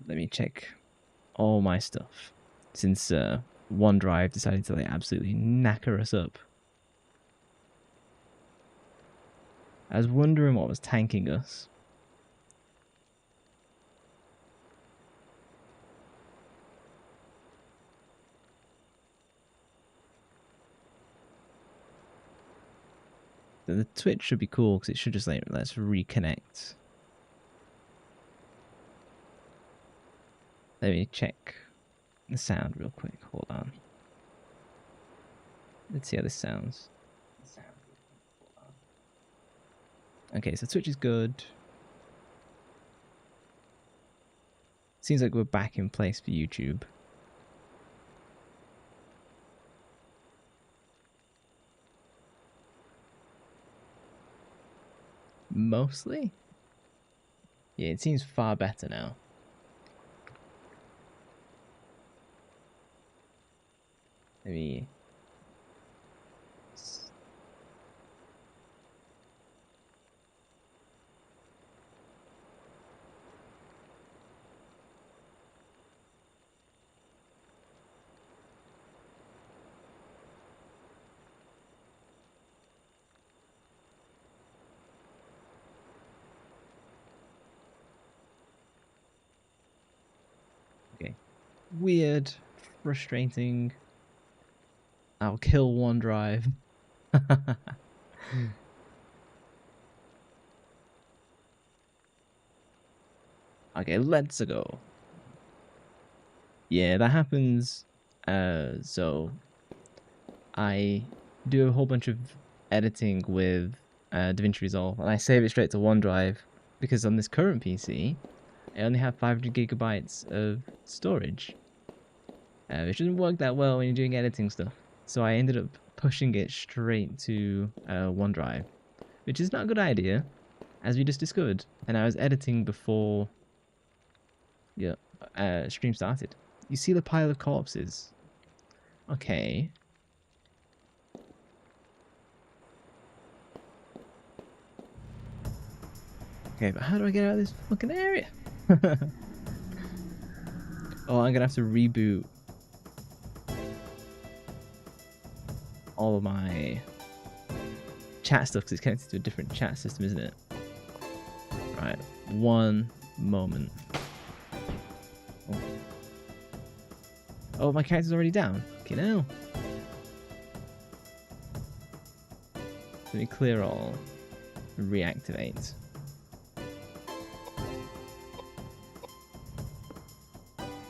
let me check all my stuff since OneDrive decided to like absolutely knacker us up. I was wondering what was tanking us. The Twitch should be cool because it should just like let's reconnect. Let me check the sound real quick. Hold on. Let's see how this sounds. Okay, so Twitch is good. Seems like we're back in place for YouTube. Mostly? Yeah, it seems far better now. Maybe... Okay. Weird. Frustrating. I'll kill OneDrive. Okay, let's go. Yeah, that happens. So I do a whole bunch of editing with DaVinci Resolve, and I save it straight to OneDrive because on this current PC, I only have 500 gigabytes of storage, which doesn't work that well when you're doing editing stuff. So I ended up pushing it straight to OneDrive, which is not a good idea, as we just discovered. And I was editing before stream started. You see the pile of corpses? Okay. Okay, but how do I get out of this fucking area? Oh, I'm gonna have to reboot all of my chat stuff because it's connected to a different chat system, isn't it? Right, one moment. Oh, my character's already down. Okay, now. Let me clear all. Reactivate.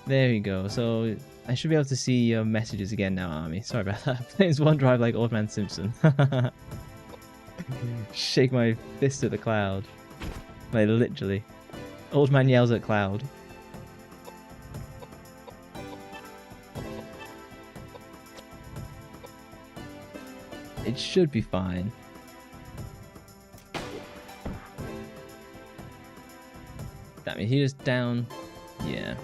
There we go. So I should be able to see your messages again now, Army. Sorry about that. Playing OneDrive like Old Man Simpson. Shake my fist at the cloud. Like literally. Old man yells at cloud. It should be fine. Damn it, he was down. Yeah.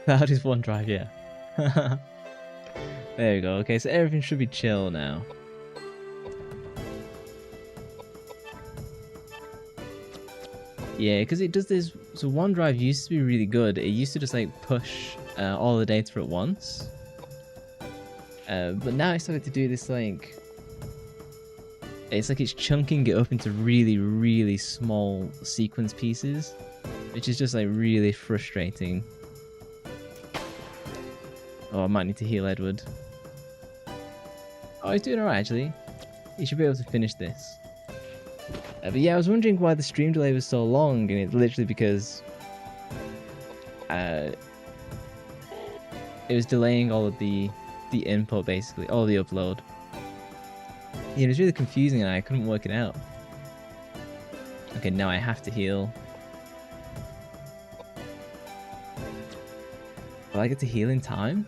That is OneDrive, yeah. There we go. Okay, so everything should be chill now. Yeah, because it does this. So OneDrive used to be really good. It used to just like push all the data at once. But now it's started to do this like. It's like it's chunking it up into really, really small sequence pieces, which is just like really frustrating. Oh, I might need to heal Edward. Oh, he's doing alright actually. He should be able to finish this. But yeah, I was wondering why the stream delay was so long, and it's literally because it was delaying all of the input, basically, all the upload. Yeah, it was really confusing and I couldn't work it out. Okay, now I have to heal. Will I get to heal in time?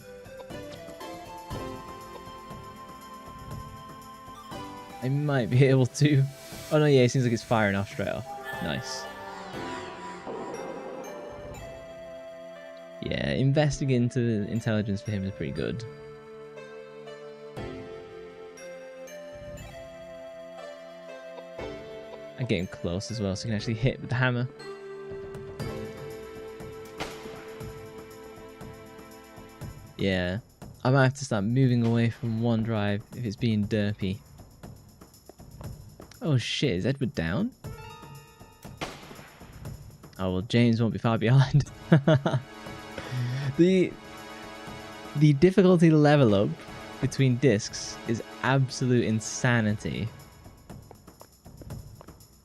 I might be able to. Oh no, yeah, it seems like it's firing off straight off. Nice. Yeah, investing into intelligence for him is pretty good. I'm getting close as well, so you can actually hit with the hammer. Yeah, I might have to start moving away from OneDrive if it's being derpy. Oh shit, is Edward down? Oh well, James won't be far behind. The difficulty level up between discs is absolute insanity.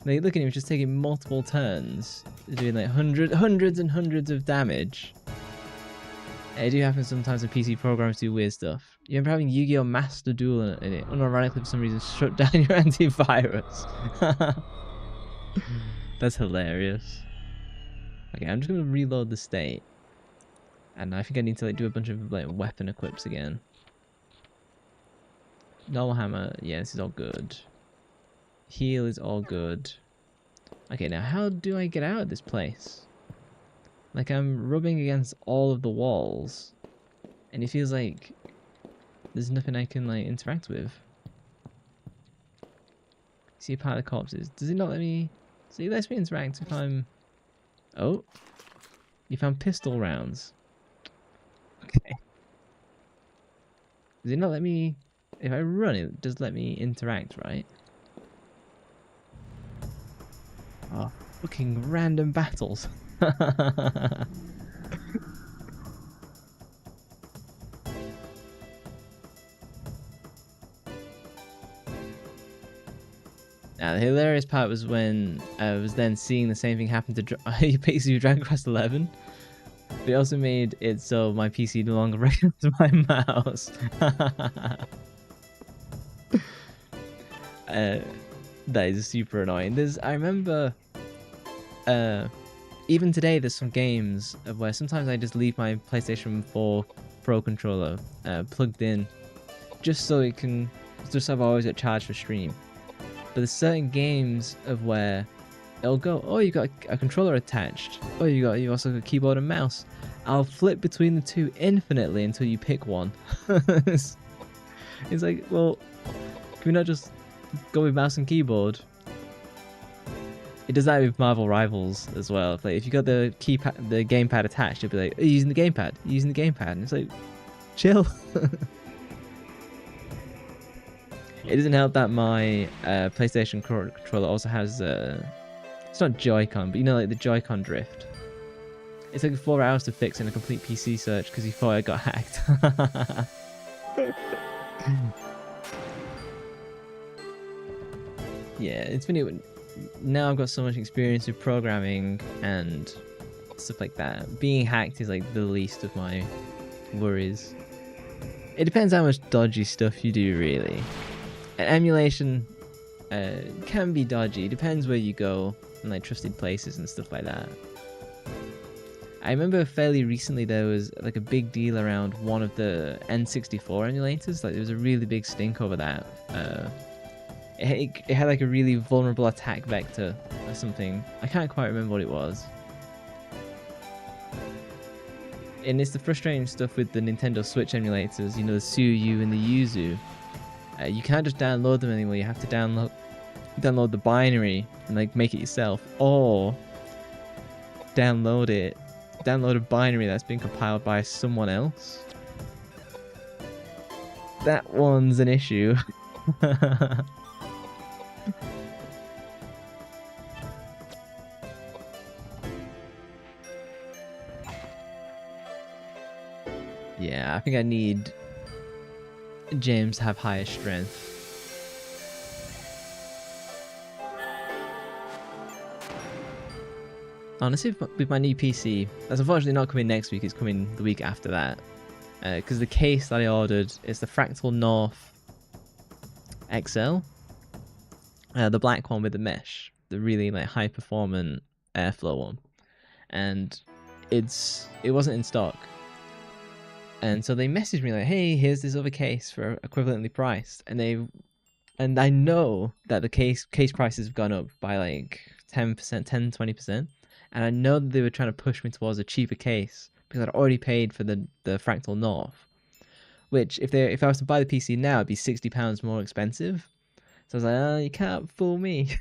Like, look at him just taking multiple turns, doing like hundreds and hundreds of damage. It do happen sometimes when PC programs do weird stuff. You remember having Yu-Gi-Oh! Master Duel in it, unironically for some reason shut down your antivirus. That's hilarious. Okay, I'm just gonna reload the state. And I think I need to like do a bunch of like weapon equips again. Null hammer, yeah, this is all good. Heal is all good. Okay, now how do I get out of this place? Like, I'm rubbing against all of the walls, and it feels like there's nothing I can like interact with. See a pile of corpses. Does it not let me? So it lets me interact if I'm. Oh, you found pistol rounds. Okay. Does it not let me? If I run, it does let me interact, right? Oh, fucking random battles. Now, the hilarious part was when I was then seeing the same thing happen to basically Dragon Quest 11. But it also made it so my PC no longer recognized my mouse. That is super annoying. I remember, even today there's some games where sometimes I just leave my PlayStation 4 Pro controller plugged in, just so I've always got charged for stream. But there's certain games of where it'll go, oh, you got a controller attached. Oh, you also got a keyboard and mouse. I'll flip between the two infinitely until you pick one. It's like, well, can we not just go with mouse and keyboard? It does that with Marvel Rivals as well. Like, if you got the gamepad attached, you'll be like, are you using the gamepad? Are you using the gamepad? And it's like, chill. It doesn't help that my PlayStation controller also has it's not Joy-Con, but you know, like the Joy-Con drift. It took 4 hours to fix in a complete PC search because he thought I got hacked. Yeah, it's funny. Now I've got so much experience with programming and stuff like that. Being hacked is like the least of my worries. It depends how much dodgy stuff you do, really. Emulation can be dodgy. It depends where you go and like trusted places and stuff like that. I remember fairly recently there was like a big deal around one of the N64 emulators. Like, there was a really big stink over that. It had like a really vulnerable attack vector or something. I can't quite remember what it was. And it's the frustrating stuff with the Nintendo Switch emulators, you know, the Suyu and the Yuzu. You can't just download them anymore. You have to download the binary and like make it yourself, or download a binary that's been compiled by someone else. That one's an issue. Yeah, I think I need James to have higher strength. Honestly, with my new PC, that's unfortunately not coming next week, it's coming the week after that. Because the case that I ordered is the Fractal North XL. The black one with the mesh. The really like high performant airflow one. And it wasn't in stock. And so they messaged me like, hey, here's this other case for equivalently priced. And I know that the case prices have gone up by like 10%, 10, 20%. And I know that they were trying to push me towards a cheaper case because I'd already paid for the Fractal North, which if I was to buy the PC now, it'd be £60 more expensive. So I was like, oh, you can't fool me.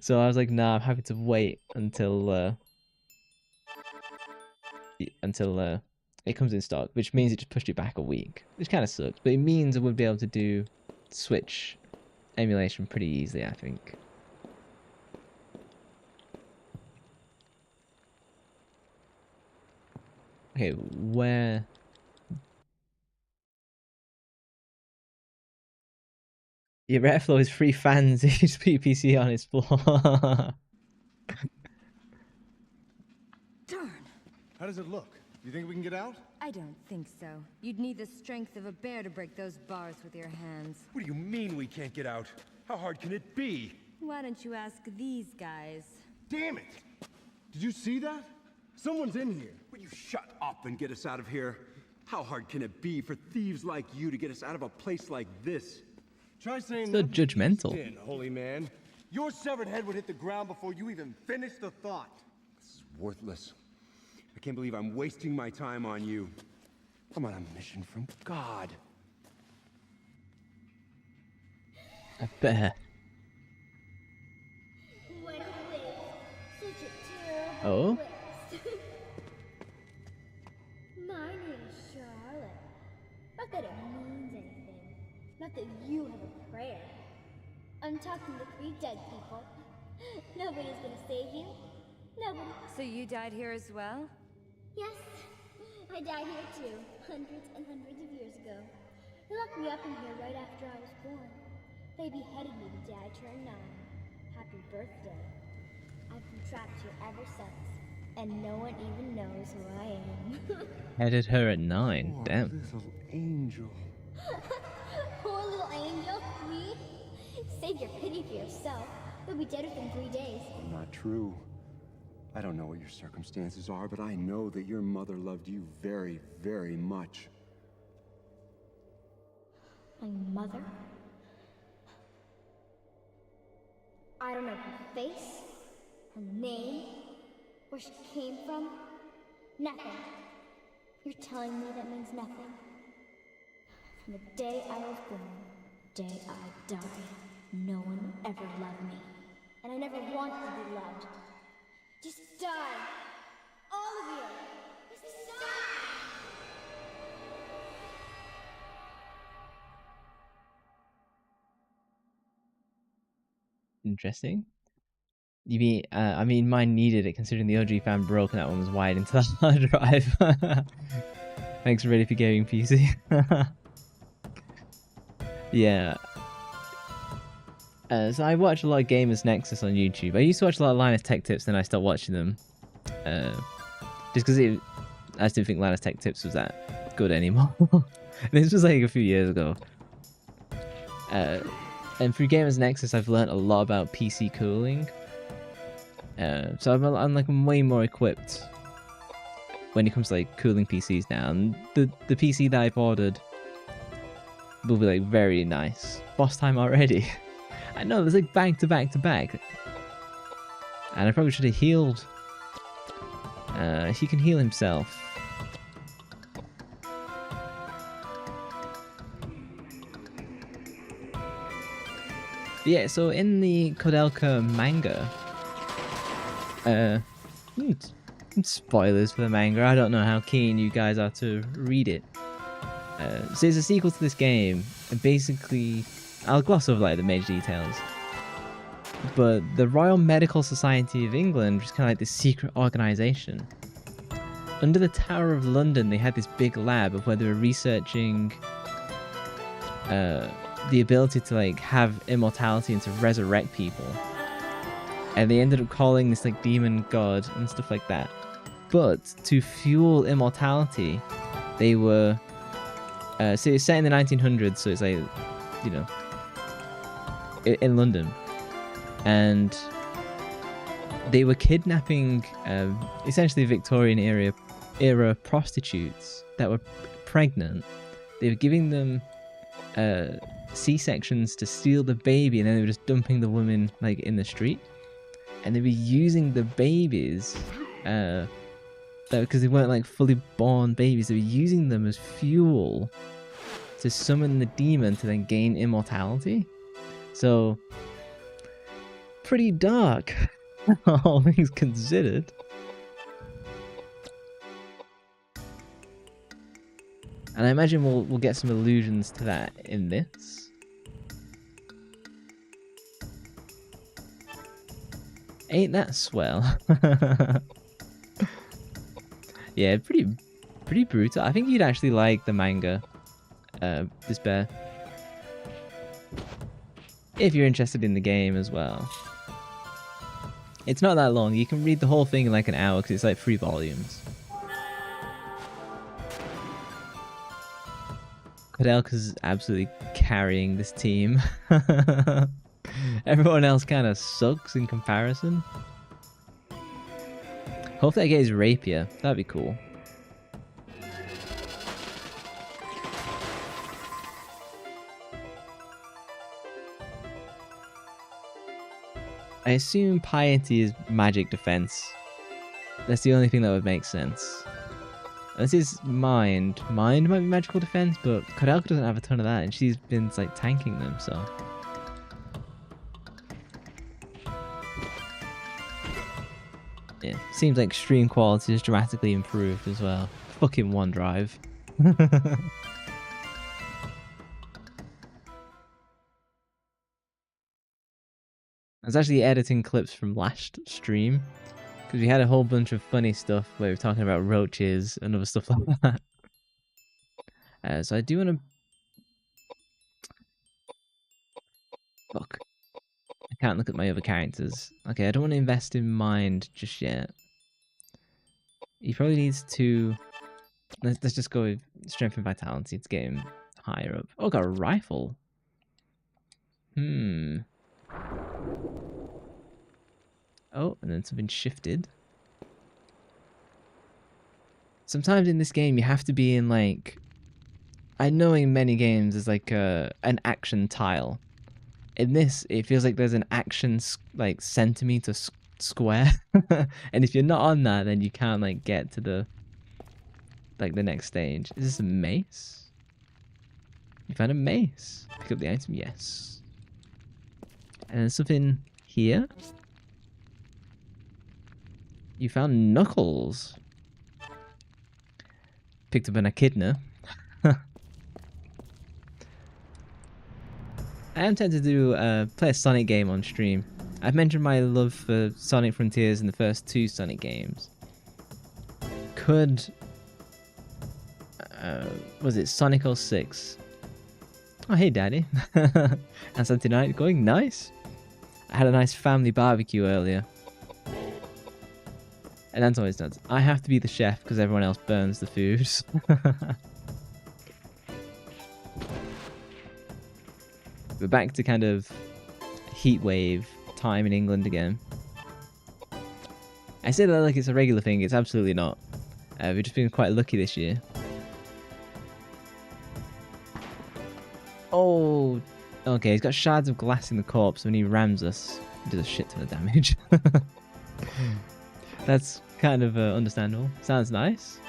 So I was like, nah, I'm happy to wait until it comes in stock, which means it just pushed it back a week, which kind of sucks. But it means I would be able to do Switch emulation pretty easily, I think. Okay, where? Your Airflow is free fans if you just put your PC on its floor. Darn. How does it look? You think we can get out? I don't think so. You'd need the strength of a bear to break those bars with your hands. What do you mean we can't get out? How hard can it be? Why don't you ask these guys? Damn it! Did you see that? Someone's in here. Will you shut up and get us out of here? How hard can it be for thieves like you to get us out of a place like this? Try saying So judgmental. In, holy man. Your severed head would hit the ground before you even finished the thought. This is worthless. I can't believe I'm wasting my time on you. I'm on a mission from God. A bear. What a waste. Such a terrible Oh? waste. My name's Charlotte. Not that it means anything. Not that you have a prayer. I'm talking to 3 dead people. Nobody's gonna save you. Nobody. So you died here as well? Yes, I died here too, hundreds and hundreds of years ago. They locked me up in here right after I was born. They beheaded me the day I turned 9. Happy birthday. I've been trapped here ever since, and no one even knows who I am. Headed her at 9. Poor Damn. little angel. Poor little angel, me? Save your pity for yourself. You'll be dead within 3 days. Not true. I don't know what your circumstances are, but I know that your mother loved you very, very much. My mother? I don't know her face, her name, where she came from. Nothing. You're telling me that means nothing? From the day I was born, the day I died, no one will ever love me. And I never wanted to be loved. Just die! All of you! Just die! Interesting. You mean, I mean, mine needed it considering the OG fan broke and that one was wired into the hard drive. Thanks, Ready for Gaming PC. Yeah. So I watch a lot of Gamers Nexus on YouTube. I used to watch a lot of Linus Tech Tips, then I stopped watching them. Just because I just didn't think Linus Tech Tips was that good anymore. This was like a few years ago. And through Gamers Nexus, I've learned a lot about PC cooling. So I'm like way more equipped when it comes to like cooling PCs now. And the PC that I've ordered will be like very nice. Boss time already. I know, there's like back to back to back. And I probably should have healed. He can heal himself. Yeah, so in the Koudelka manga, spoilers for the manga, I don't know how keen you guys are to read it. So it's a sequel to this game, and basically, I'll gloss over like the major details, but the Royal Medical Society of England was kind of like this secret organisation. Under the Tower of London, they had this big lab of where they were researching the ability to like have immortality and to resurrect people, and they ended up calling this like demon god and stuff like that. But to fuel immortality, they were so it's set in the 1900s, so it's like, you know, in London, and they were kidnapping essentially Victorian era prostitutes that were pregnant. They were giving them C-sections to steal the baby, and then they were just dumping the woman like in the street, and they were using the babies because they weren't like fully born babies, they were using them as fuel to summon the demon to then gain immortality. So, pretty dark, all things considered. And I imagine we'll get some allusions to that in this. Ain't that swell? Yeah, pretty brutal. I think you'd actually like the manga, Despair, if you're interested in the game as well. It's not that long. You can read the whole thing in like an hour because it's like 3 volumes. Koudelka's absolutely carrying this team. Everyone else kind of sucks in comparison. Hopefully I get his rapier. That'd be cool. I assume piety is magic defense. That's the only thing that would make sense. This is mind. Mind might be magical defense, but Koudelka doesn't have a ton of that, and she's been like tanking them, so. Yeah, seems like stream quality is dramatically improved as well. Fucking OneDrive. I was actually editing clips from last stream because we had a whole bunch of funny stuff where we were talking about roaches and other stuff like that. So I do want to... Fuck. I can't look at my other characters. Okay, I don't want to invest in mind just yet. He probably needs to... Let's just go with strength and vitality to get him higher up. Oh, got a rifle. Oh, and then something shifted. Sometimes in this game you have to be in like... I know in many games there's like an action tile. In this, it feels like there's an action like centimeter square. And if you're not on that, then you can't like get to the next stage. Is this a mace? You found a mace. Pick up the item, yes. And there's something here. You found Knuckles. Picked up an echidna. I am tempted to do play a Sonic game on stream. I've mentioned my love for Sonic Frontiers in the first 2 Sonic games. Could... was it Sonic 06? Oh, hey, Daddy. And Sunday night going nice. I had a nice family barbecue earlier. And that's always nuts. I have to be the chef because everyone else burns the food. We're back to kind of heat wave time in England again. I say that like it's a regular thing. It's absolutely not. We've just been quite lucky this year. Oh, okay. He's got shards of glass in the corpse. When he rams us, he does a shit ton of damage. That's kind of understandable. Sounds nice.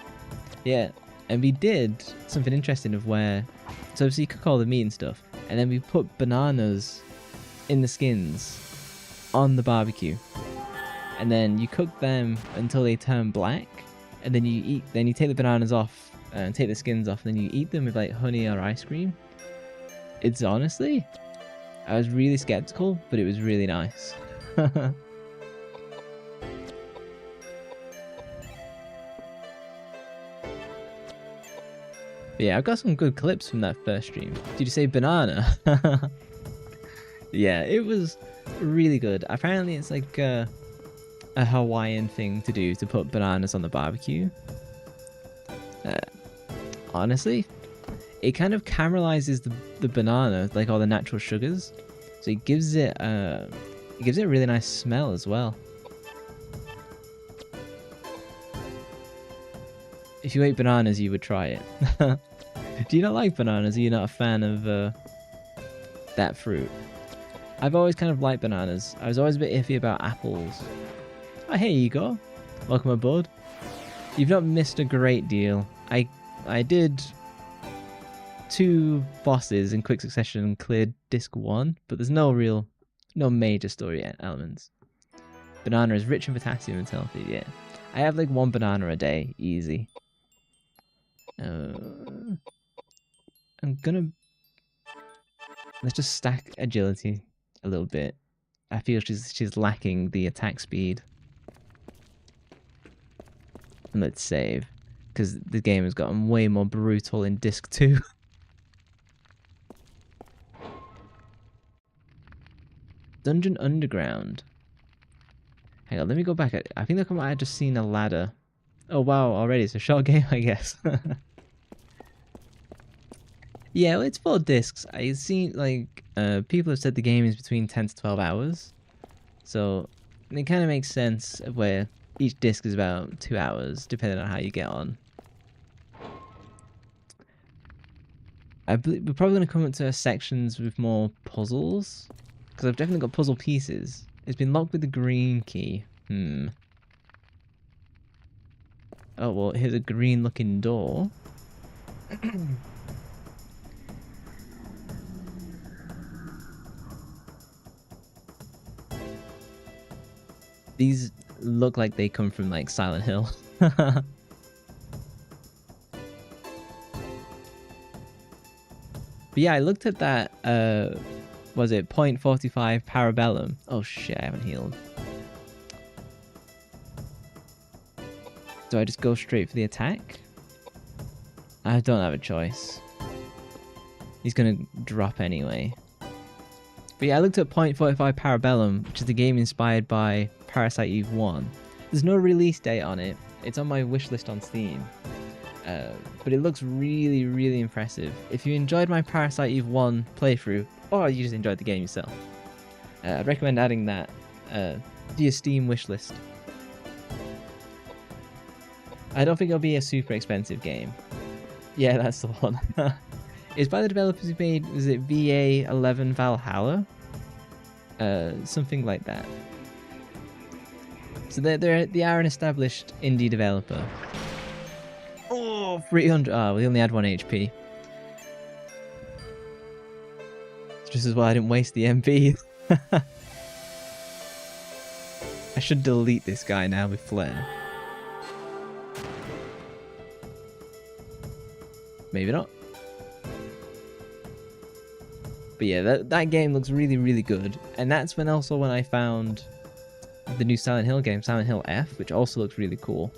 Yeah, and we did something interesting of where... So you cook all the meat and stuff, and then we put bananas in the skins on the barbecue. And then you cook them until they turn black, and then you eat. Then you take the bananas off and take the skins off, and then you eat them with like honey or ice cream. It's honestly... I was really skeptical, but it was really nice. But yeah, I've got some good clips from that first stream. Did you say banana? Yeah, it was really good. Apparently it's like a Hawaiian thing to do, to put bananas on the barbecue. Honestly, it kind of caramelizes the banana, like all the natural sugars. So it gives it a really nice smell as well. If you ate bananas, you would try it. Do you not like bananas? Are you not a fan of that fruit? I've always kind of liked bananas. I was always a bit iffy about apples. Oh, hey, Igor. Welcome aboard. You've not missed a great deal. I did 2 bosses in quick succession and cleared disc 1, but there's no major story elements. Banana is rich in potassium and healthy, yeah. I have like 1 banana a day, easy. I'm gonna... Let's just stack agility a little bit. I feel she's lacking the attack speed. And let's save, because the game has gotten way more brutal in disc 2. Dungeon Underground. Hang on, let me go back. I think I might have just seen a ladder. Oh wow, already it's a short game, I guess. Yeah, well, it's 4 discs. I've seen, like, people have said the game is between 10 to 12 hours. So, it kind of makes sense of where each disc is about 2 hours, depending on how you get on. I believe we're probably going to come up to sections with more puzzles. Because I've definitely got puzzle pieces. It's been locked with the green key. Oh, well, here's a green looking door. These look like they come from, like, Silent Hill. But yeah, I looked at that, was it .45 Parabellum? Oh shit, I haven't healed. Do I just go straight for the attack? I don't have a choice. He's gonna drop anyway. But yeah, I looked at .45 Parabellum, which is the game inspired by Parasite Eve 1. There's no release date on it. It's on my wishlist on Steam. But it looks really, really impressive. If you enjoyed my Parasite Eve 1 playthrough, or you just enjoyed the game yourself, I'd recommend adding that to your Steam wishlist. I don't think it'll be a super expensive game. Yeah, that's the one. It's by the developers who made, was it VA11 Valhalla? Something like that. So they are an established indie developer. Oh, 300. Oh, we only had 1 HP. It's just as well I didn't waste the MP. I should delete this guy now with flare. Maybe not. But yeah, that game looks really, really good. And that's when I found the new Silent Hill game, Silent Hill F, which also looks really cool.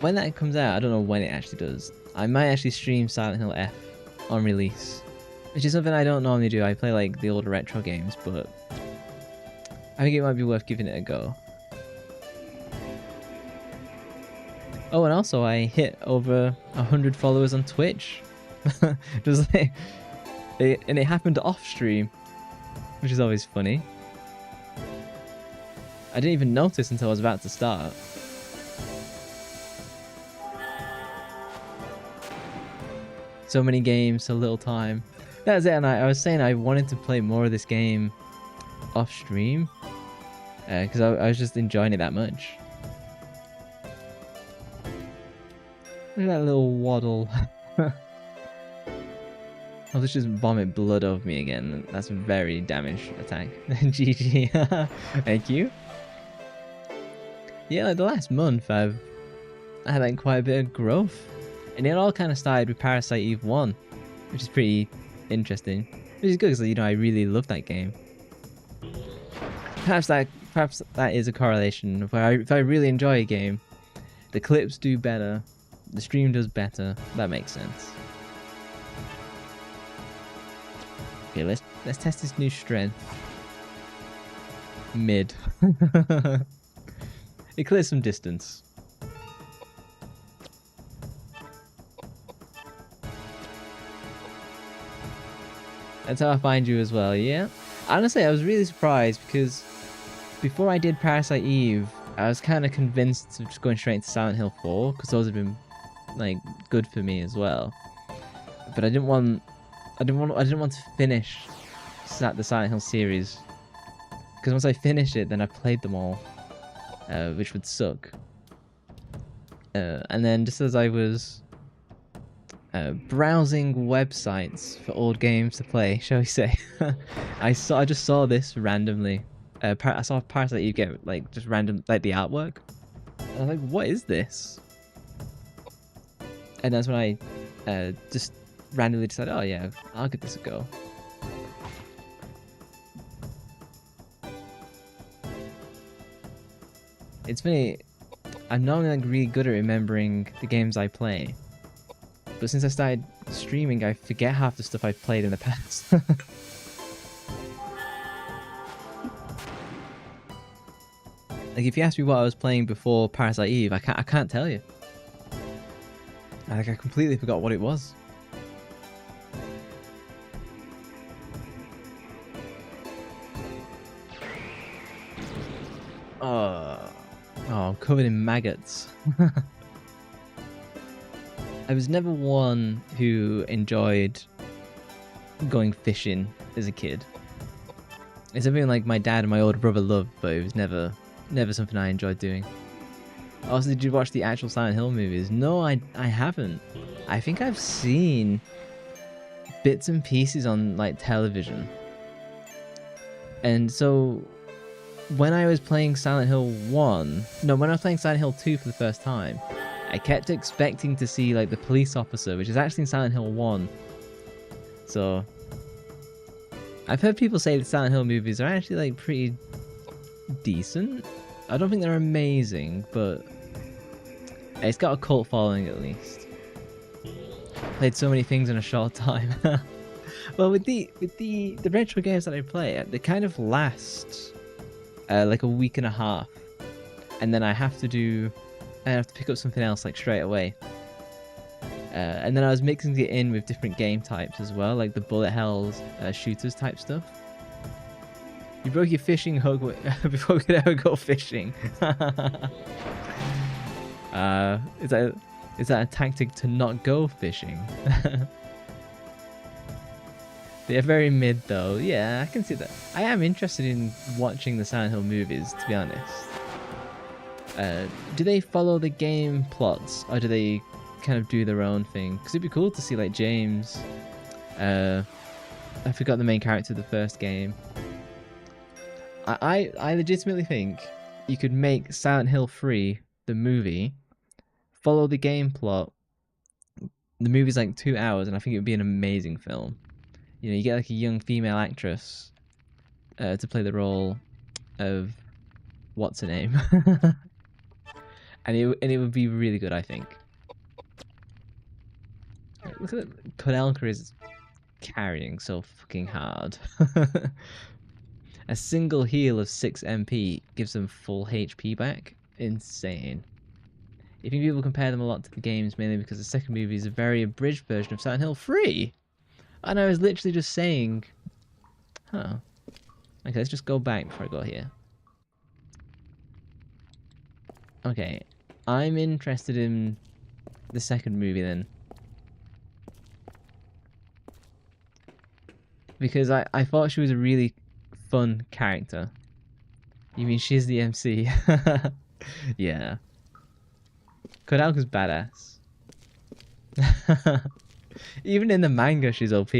When that comes out, I don't know when it actually does. I might actually stream Silent Hill F on release, which is something I don't normally do. I play like the older retro games, but I think it might be worth giving it a go. Oh, and also I hit over 100 followers on Twitch. Just like, and it happened off stream, which is always funny. I didn't even notice until I was about to start. So many games, so little time. That was it, and I was saying I wanted to play more of this game off stream, because I was just enjoying it that much. Look at that little waddle. I'll just vomit blood over me again. That's a very damaged attack. GG. Thank you. Yeah, like the last month I had like quite a bit of growth. And it all kind of started with Parasite Eve 1, which is pretty interesting. Which is good because, you know, I really love that game. Perhaps that is a correlation where if I really enjoy a game, the clips do better, the stream does better. That makes sense. Okay, let's test this new strength. Mid. It clears some distance. That's how I find you as well, yeah? Honestly, I was really surprised because before I did Parasite Eve, I was kind of convinced of just going straight into Silent Hill 4 because those have been like good for me as well. But I didn't want to finish the Silent Hill series Because once I finished it, then I played them all, which would suck. And then just as I was browsing websites for old games to play, shall we say, I just saw this randomly. I saw Parasite Eve get like just random, like the artwork. And I was like, what is this? And that's when I just randomly decided, oh yeah, I'll give this a go. It's funny, I'm normally like really good at remembering the games I play, but since I started streaming, I forget half the stuff I've played in the past. Like if you ask me what I was playing before Parasite Eve, I can't tell you. Like I completely forgot what it was. Oh, I'm covered in maggots. I was never one who enjoyed going fishing as a kid. It's something like my dad and my older brother loved, but it was never something I enjoyed doing. Also, did you watch the actual Silent Hill movies? No, I haven't. I think I've seen bits and pieces on like television. And so when I was playing Silent Hill 1, no, when I was playing Silent Hill 2 for the first time, I kept expecting to see like the police officer, which is actually in Silent Hill 1. So I've heard people say the Silent Hill movies are actually like pretty decent. I don't think they're amazing, but it's got a cult following at least. Played so many things in a short time. Well, with the retro games that I play, they kind of last like a week and a half, and then I have to pick up something else like straight away. And then I was mixing it in with different game types as well, like the bullet hells, shooters type stuff. You broke your fishing hook before we could ever go fishing. Is that a tactic to not go fishing? They're very mid though. Yeah, I can see that. I am interested in watching the Silent Hill movies, to be honest. Do they follow the game plots, or do they kind of do their own thing? Because it'd be cool to see like James. I forgot the main character of the first game. I legitimately think you could make Silent Hill 3, the movie, follow the game plot. The movie's like 2 hours, and I think it would be an amazing film. You know, you get like a young female actress to play the role of what's her name, and it would be really good, I think. Look at that, Koudelka is carrying so fucking hard. A single heal of 6 MP gives them full HP back. Insane. I think people compare them a lot to the games, mainly because the second movie is a very abridged version of Silent Hill 3. And I was literally just saying, huh. Okay, let's just go back before I go here. Okay, I'm interested in the second movie then. Because I thought she was a really fun character. You mean she's the MC? Yeah. Koudelka's badass. Even in the manga, she's OP.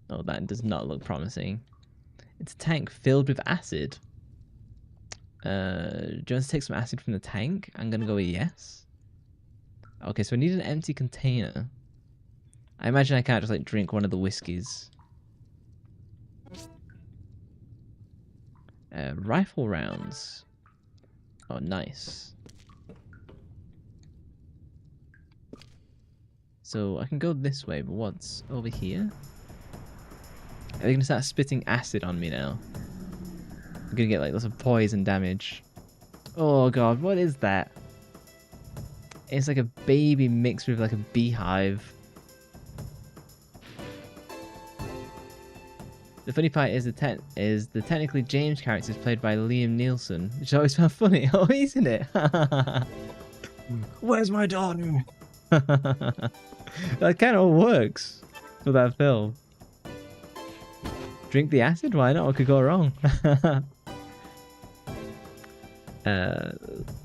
Oh, that does not look promising. It's a tank filled with acid. Do you want to take some acid from the tank? I'm gonna go with yes. Okay, so I need an empty container. I imagine I can't just like drink one of the whiskeys. Rifle rounds. Oh, nice. So I can go this way, but what's over here? Are they gonna start spitting acid on me now? I'm gonna get like lots of poison damage. Oh god, what is that? It's like a baby mixed with like a beehive. The funny part is the technically James character is played by Liam Neeson, which I always found funny. Oh, isn't it? Where's my daughter? That kind of works for that film. Drink the acid? Why not? What could go wrong?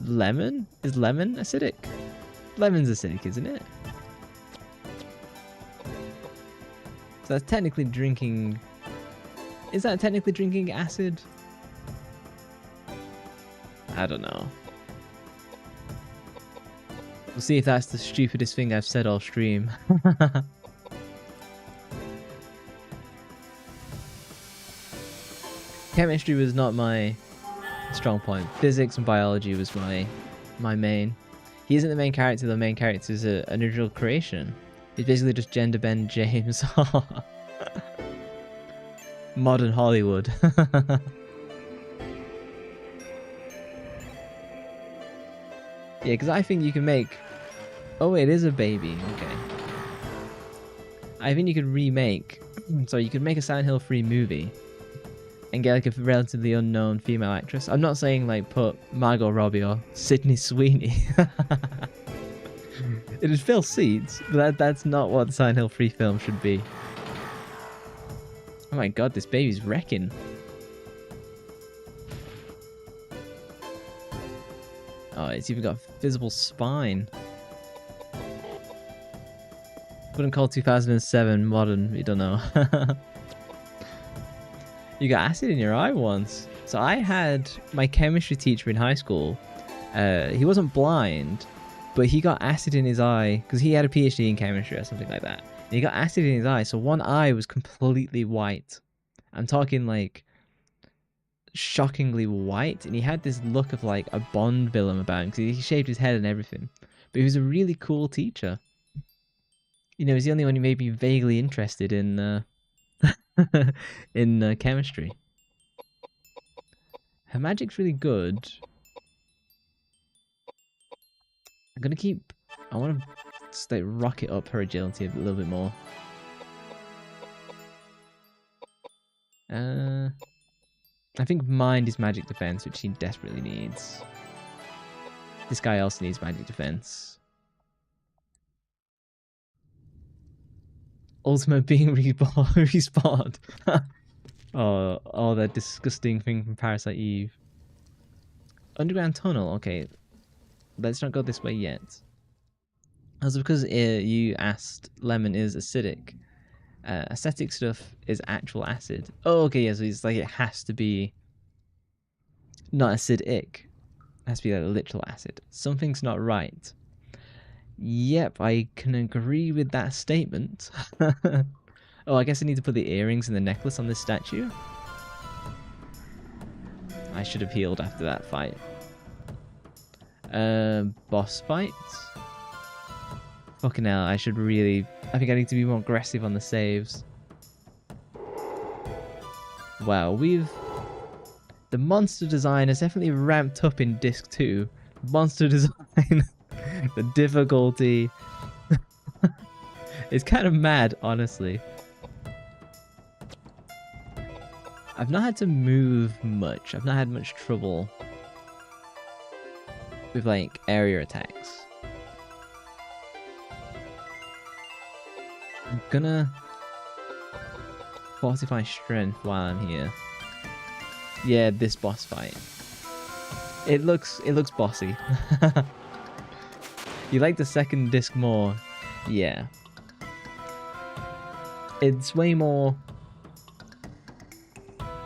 Lemon? Is lemon acidic? Lemon's acidic, isn't it? So that's technically drinking... Is that technically drinking acid? I don't know. We'll see if that's the stupidest thing I've said all stream. Chemistry was not my strong point. Physics and biology was my main. He isn't the main character. The main character is an original creation. He's basically just gender bend James. Modern Hollywood. Yeah, because I think you can make... Oh, it is a baby. Okay. I think you could remake... So you could make a Silent Hill 3 movie and get like a relatively unknown female actress. I'm not saying like put Margot Robbie or Sydney Sweeney. It would fill seats, but that's not what the Silent Hill 3 film should be. Oh my god, this baby's wrecking. Oh, it's even got a visible spine. Wouldn't call 2007 modern, you don't know. You got acid in your eye once. So I had my chemistry teacher in high school. He wasn't blind, but he got acid in his eye because he had a PhD in chemistry or something like that. And he got acid in his eye, so one eye was completely white. I'm talking like shockingly white, and he had this look of like a Bond villain about him because he shaved his head and everything. But he was a really cool teacher. You know, he's the only one who made me vaguely interested in in chemistry. Her magic's really good. I'm gonna keep... I want to just like rocket up her agility a little bit more. I think mind is magic defense, which he desperately needs. This guy also needs magic defense. Ultimate being respawned. Oh, that disgusting thing from Parasite Eve. Underground tunnel. Okay, let's not go this way yet. Also, because you asked, lemon is acidic. Acidic stuff is actual acid. Oh, okay, yeah, so it's like it has to be not acidic. It has to be like literal acid. Something's not right. Yep, I can agree with that statement. Oh, I guess I need to put the earrings and the necklace on this statue. I should have healed after that fight. Boss fight? Fucking hell, I should really... I think I need to be more aggressive on the saves. Wow, we've... The monster design has definitely ramped up in Disc 2. Monster design... The difficulty... It's kind of mad, honestly. I've not had to move much. I've not had much trouble with, like, area attacks. I'm gonna fortify strength while I'm here. Yeah, this boss fight. It looks bossy. You like the second disc more? Yeah. It's way more...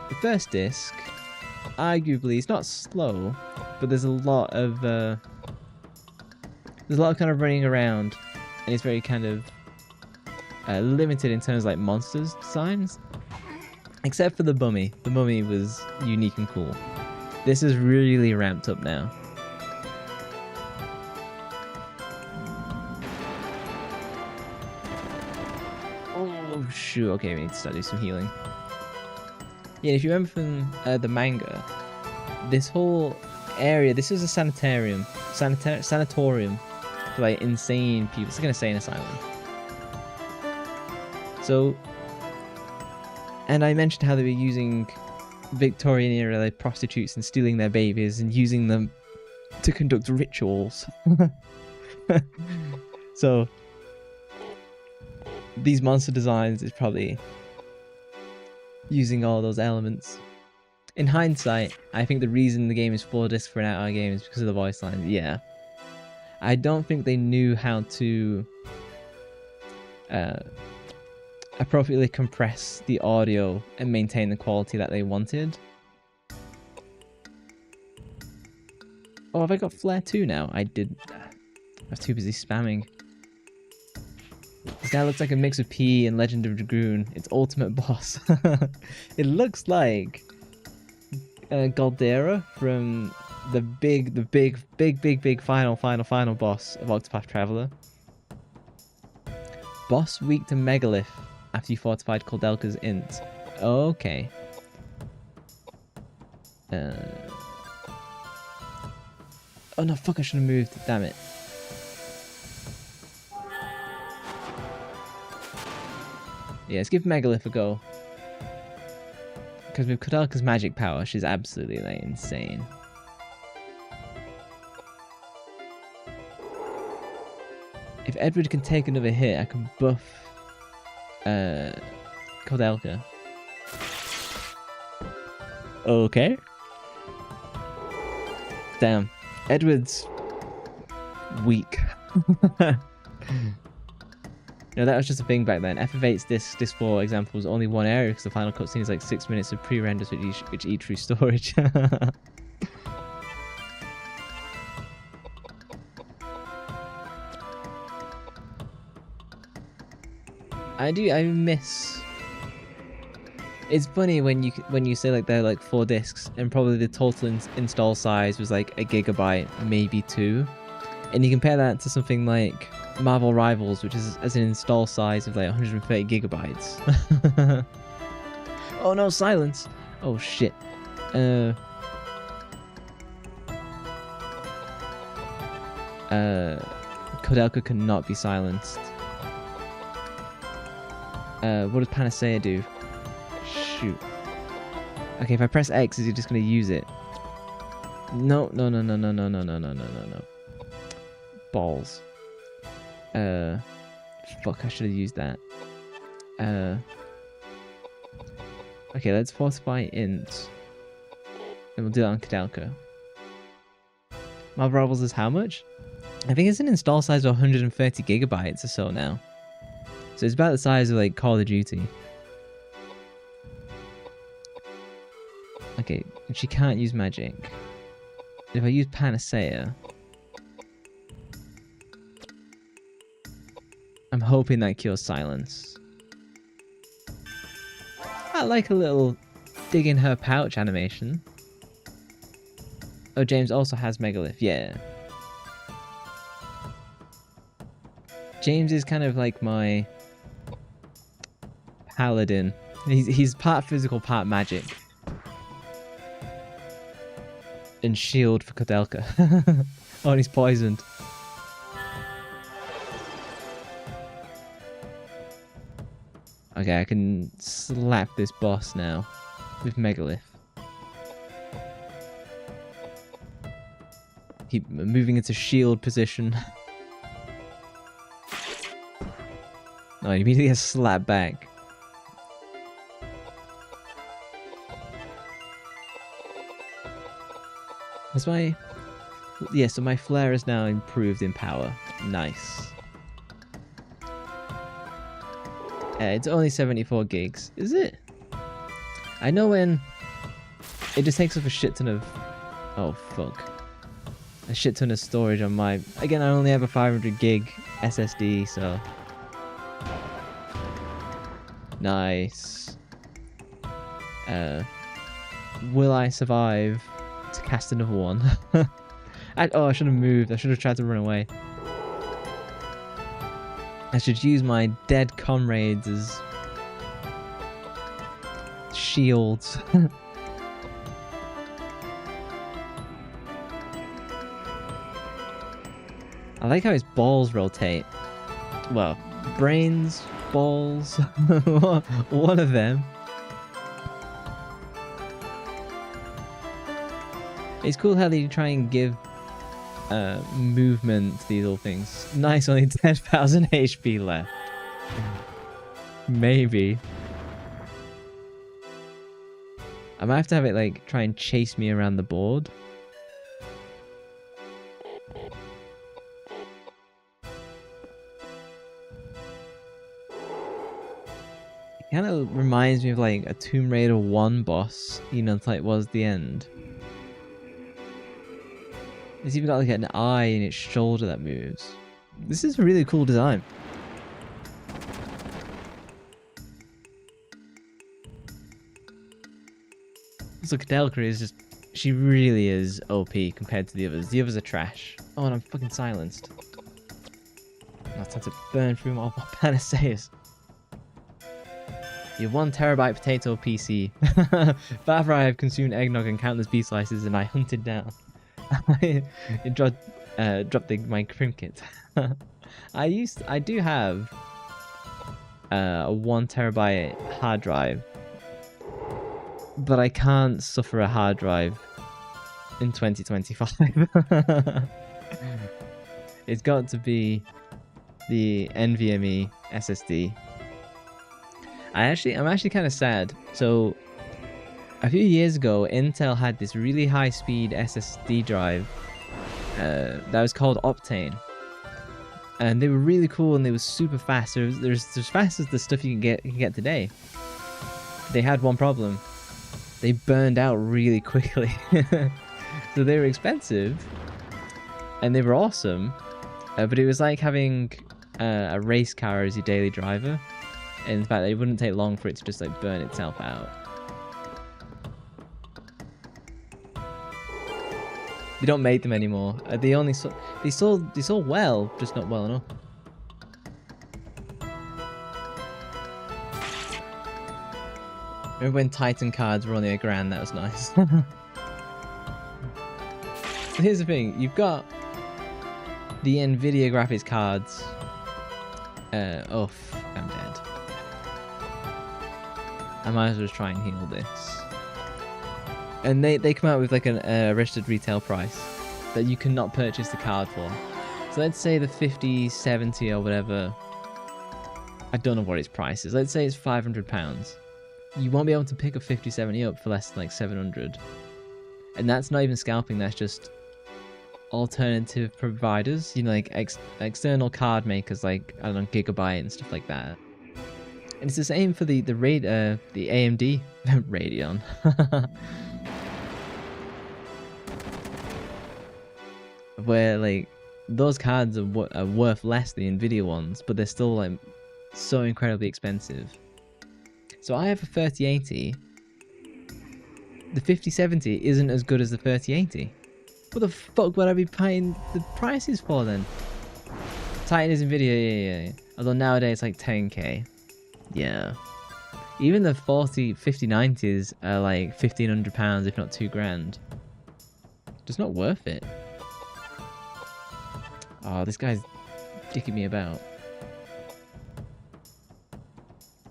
The first disc, arguably, it's not slow, but there's a lot of kind of running around, and it's very kind of limited in terms of like monsters designs, except for the mummy. The mummy was unique and cool. This is really ramped up now. Oh shoot! Okay, we need to start doing some healing. Yeah, if you remember from the manga, this whole area, this is a sanatorium for like insane people. It's like an insane asylum. So, and I mentioned how they were using Victorian era like prostitutes and stealing their babies and using them to conduct rituals. So, these monster designs is probably using all those elements. In hindsight, I think the reason the game is 4 discs for an out-hour game is because of the voice lines. Yeah. I don't think they knew how to appropriately compress the audio and maintain the quality that they wanted. Oh, have I got Flare 2 now? I did. I was too busy spamming. This guy looks like a mix of P and Legend of Dragoon. It's ultimate boss. It looks like Galdera from the big final boss of Octopath Traveler. Boss weak to Megalith after you fortified Koudelka's int. Okay. Oh no, fuck, I should have moved. Damn it. Yeah, let's give Megalith a go. Because with Koudelka's magic power, she's absolutely like insane. If Edward can take another hit, I can buff Koudelka. Okay. Damn. Edward's weak. No, that was just a thing back then. FF8's disc 4 example was only one area because the final cutscene is like 6 minutes of pre-renders which eat through storage. I miss. It's funny when you say like they're like 4 discs and probably the total install size was like 1 gigabyte, maybe 2, and you compare that to something like Marvel Rivals, which is as an install size of like 130 gigabytes. Oh no, silence! Oh shit. Koudelka cannot be silenced. What does Panacea do? Shoot. Okay, if I press X, is he just gonna use it? No. Balls. Fuck, I should have used that. Okay, let's fortify int. And we'll do that on Koudelka. Marvel Rivals is how much? I think it's an install size of 130 gigabytes or so now. So it's about the size of like Call of Duty. Okay, she can't use magic. If I use Panacea, I'm hoping that cures silence. I like a little dig in her pouch animation. Oh, James also has Megalith, yeah. James is kind of like my paladin. He's part physical, part magic. And shield for Koudelka. Oh, and he's poisoned. Okay, I can slap this boss now with Megalith. Keep moving into shield position. No, you immediately get slapped back. That's my... Yeah, so my flare is now improved in power. Nice. It's only 74 gigs. Is it? I know when... It just takes up a shit ton of... Oh, fuck. A shit ton of storage on my... Again, I only have a 500 gig SSD, so... Nice. Will I survive to cast another one? I should have moved. I should have tried to run away. I should use my dead comrades as shields. I like how his balls rotate. Well, brains, balls, one of them. It's cool how they try and give movement to these little things. Nice, only 10,000 HP left. Maybe. I might have to have it like try and chase me around the board. It kind of reminds me of like a Tomb Raider 1 boss, you know, like was the end. It's even got like an eye in its shoulder that moves. This is a really cool design. So Koudelka is just, she really is OP compared to the others. The others are trash. Oh, and I'm fucking silenced. I'll have to burn through my panaceas. You have 1 terabyte potato PC. But after I have consumed eggnog and countless beef slices and I hunted down. It dropped my crim kit. I do have a 1 terabyte hard drive. But I can't suffer a hard drive in 2025. It's got to be the NVMe SSD. I'm actually kind of sad. So a few years ago, Intel had this really high-speed SSD drive that was called Optane, and they were really cool and they were super fast. They're as fast as the stuff you can get today. They had one problem. They burned out really quickly. So they were expensive and they were awesome, but it was like having a race car as your daily driver. In fact, it wouldn't take long for it to just like burn itself out. They don't make them anymore. They sold well, just not well enough. Remember when Titan cards were only $1,000? That was nice. So here's the thing: you've got the Nvidia graphics cards. Oh, I'm dead. I might as well just try and heal this. And they come out with like a registered retail price that you cannot purchase the card for. So let's say the 5070 or whatever. I don't know what its price is. Let's say it's £500. You won't be able to pick a 5070 up for less than like 700. And that's not even scalping, that's just alternative providers, you know, like external card makers like, I don't know, Gigabyte and stuff like that. And it's the same for the AMD Radeon. Where like those cards are worth less than the Nvidia ones, but they're still like so incredibly expensive. So I have a 3080. The 5070 isn't as good as the 3080. What the fuck would I be paying the prices for then? Titan is Nvidia, yeah. Although nowadays it's like 10k. Yeah. Even the 5090s are like £1,500, if not £2,000. Just not worth it. Oh, this guy's dicking me about.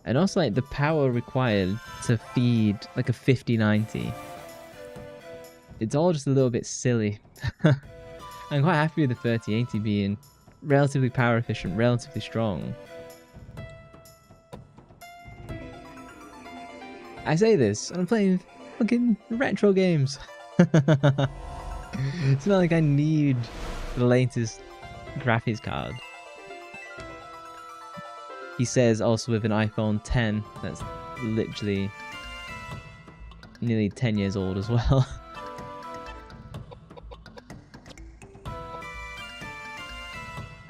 And also, like, the power required to feed, like, a 5090. It's all just a little bit silly. I'm quite happy with the 3080 being relatively power efficient, relatively strong. I say this, and I'm playing fucking retro games. It's not like I need the latest graphics card. He says also with an iPhone 10 that's literally nearly 10 years old as well.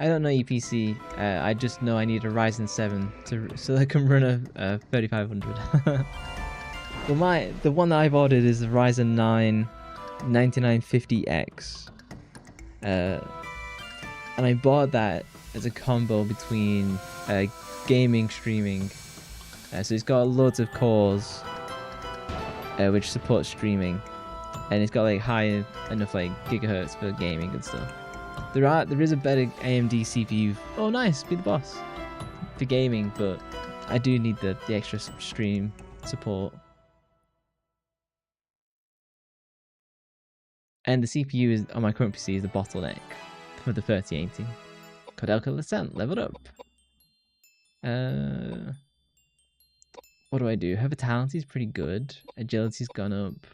I don't know your PC. I just know I need a Ryzen 7 so I can run a 3500. Well, the one that I've ordered is the Ryzen 9 9950X, and I bought that as a combo between gaming, streaming. So it's got loads of cores which support streaming, and it's got like high enough like gigahertz for gaming and stuff. There is a better AMD CPU. Oh, nice, be the boss for gaming, but I do need the extra stream support. And the CPU is on my current PC is the bottleneck for the 3080. Koudelka Lescent leveled up. What do I do? Her vitality's pretty good. Agility's gone up.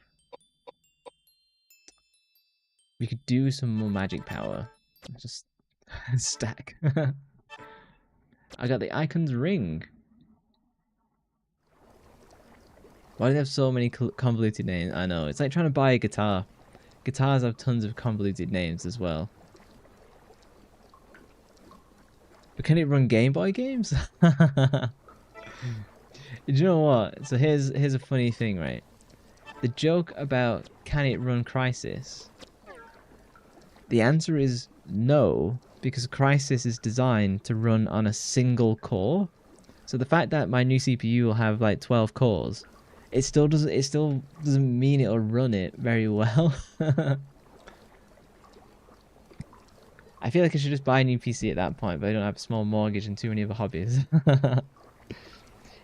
We could do some more magic power. Just stack. I got the Icon's Ring. Why do they have so many convoluted names? I know. It's like trying to buy a guitar. Guitars have tons of convoluted names as well. But can it run Game Boy games? Do you know what? So here's a funny thing, right? The joke about can it run Crysis? The answer is no, because Crysis is designed to run on a single core. So the fact that my new CPU will have like 12 cores, it still doesn't mean it'll run it very well. I feel like I should just buy a new PC at that point, but I don't have a small mortgage and too many other hobbies.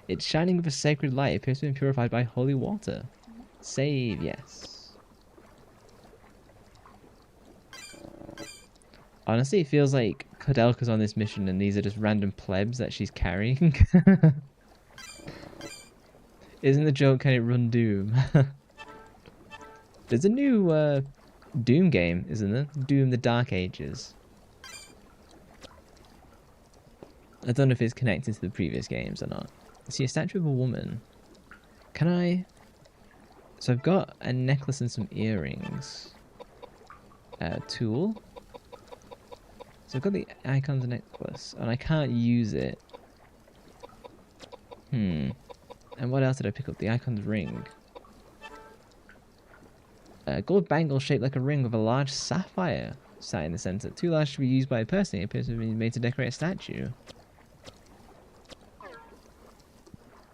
It's shining with a sacred light. It appears to have been purified by holy water. Save, yes. Honestly, it feels like Koudelka's on this mission and these are just random plebs that she's carrying. Isn't the joke, can it run Doom? There's a new Doom game, isn't there? Doom the Dark Ages. I don't know if it's connected to the previous games or not. I see a statue of a woman. Can I... So I've got a necklace and some earrings. Tool. So I've got the Icon's necklace, and I can't use it. And what else did I pick up? The Icon's ring. A gold bangle shaped like a ring with a large sapphire sat in the center. Too large to be used by a person. It appears to have been made to decorate a statue.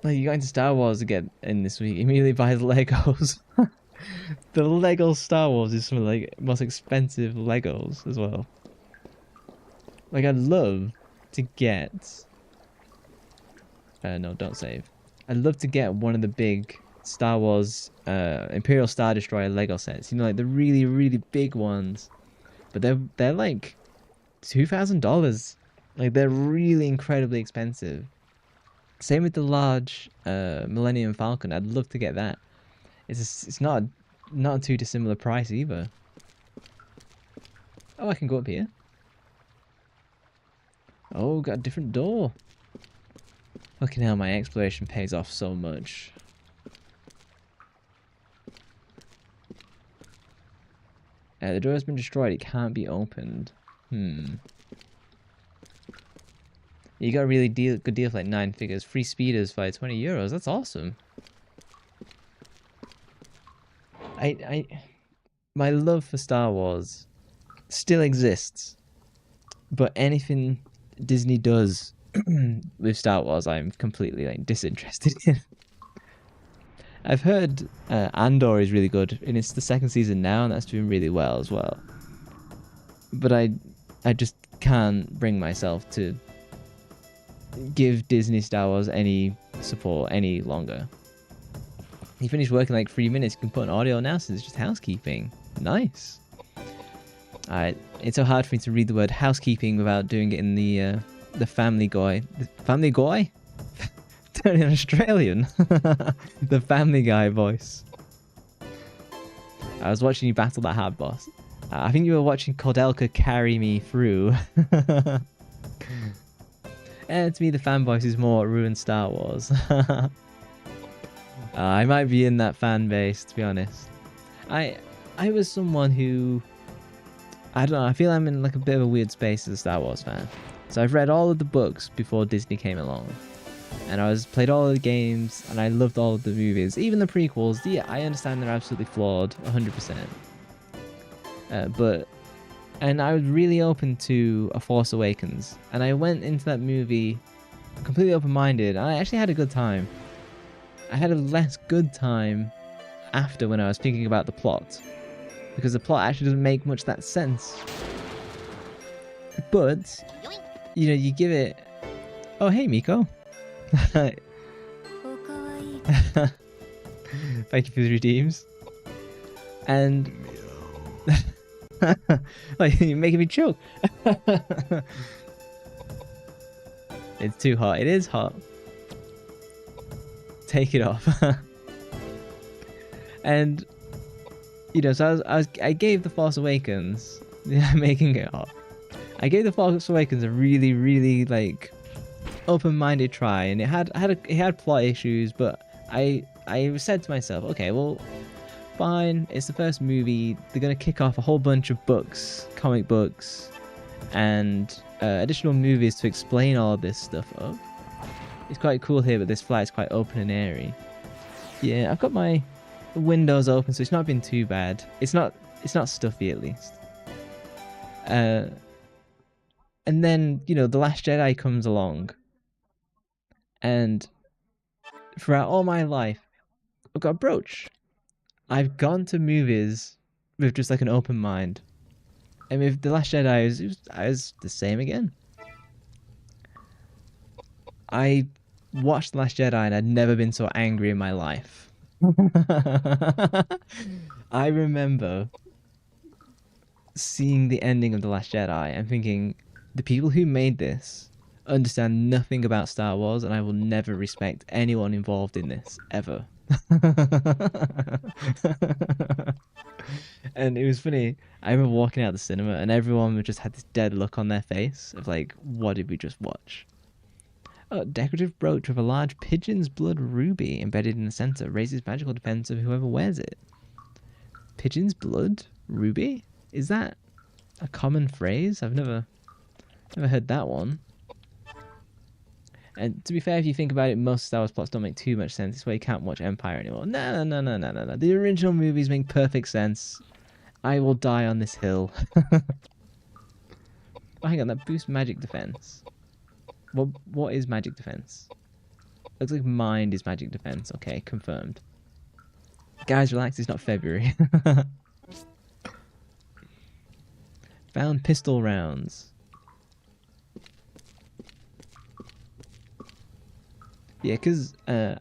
Like, you got into Star Wars again in this week. Immediately buys Legos. The Lego Star Wars is some of the like, most expensive Legos as well. Like, I'd love to get... no, don't save. I'd love to get one of the big Star Wars Imperial Star Destroyer Lego sets. You know, like the really, really big ones. But they're like $2,000. Like, they're really incredibly expensive. Same with the large Millennium Falcon. I'd love to get that. It's not a too dissimilar price either. Oh, I can go up here. Oh, got a different door. Fucking hell, my exploration pays off so much. The door has been destroyed. It can't be opened. You got a really good deal for like 9 figures. Free speeders for like €20. That's awesome. My love for Star Wars still exists, but anything Disney does with Star Wars, I'm completely like disinterested in. I've heard Andor is really good, and it's the 2nd season now, and that's doing really well as well. But I just can't bring myself to give Disney Star Wars any support any longer. You finished working like 3 minutes, you can put an audio now, so it's just housekeeping. Nice. Alright, it's so hard for me to read the word housekeeping without doing it in the Family Guy. The Family Guy? Turning Australian. The Family Guy voice. I was watching you battle that hard boss. I think you were watching Koudelka carry me through. To me, the fan voice is more ruined Star Wars. I might be in that fan base, to be honest. I was someone who... I don't know, I feel I'm in like a bit of a weird space as a Star Wars fan. So I've read all of the books before Disney came along. And played all of the games, and I loved all of the movies. Even the prequels, yeah, I understand they're absolutely flawed, 100%. And I was really open to A Force Awakens. And I went into that movie completely open-minded, and I actually had a good time. I had a less good time after when I was thinking about the plot. Because the plot actually doesn't make much that sense. But, you know, you give it... Oh, hey, Miko. Thank you for the redeems. And... like, you're making me choke. It's too hot. It is hot. take it off. And you know, so I gave The Force Awakens, making it up. I gave The Force Awakens a really like open-minded try, and it had plot issues, but I said to myself, okay, well, fine, it's the first movie. They're gonna kick off a whole bunch of books, comic books, and additional movies to explain all this stuff up. It's quite cool here, but this flight's quite open and airy. Yeah, I've got my windows open, so it's not been too bad. It's not stuffy, at least. And then, you know, The Last Jedi comes along, and throughout all my life, I've got a brooch. I've gone to movies with just like an open mind, and with The Last Jedi, I was the same again. I watched The Last Jedi, and I'd never been so angry in my life. I remember seeing the ending of The Last Jedi and thinking, the people who made this understand nothing about Star Wars, and I will never respect anyone involved in this, ever. And it was funny, I remember walking out of the cinema and everyone just had this dead look on their face of like, what did we just watch? A decorative brooch with a large pigeon's blood ruby embedded in the center raises magical defense of whoever wears it. Pigeon's blood ruby? Is that a common phrase? I've never heard that one. And to be fair, if you think about it, most Star Wars plots don't make too much sense. It's why you can't watch Empire anymore. No. The original movies make perfect sense. I will die on this hill. Oh, hang on, that boosts magic defense. What is magic defense? Looks like mind is magic defense. Okay, confirmed. Guys, relax, it's not February. Found pistol rounds. Yeah, because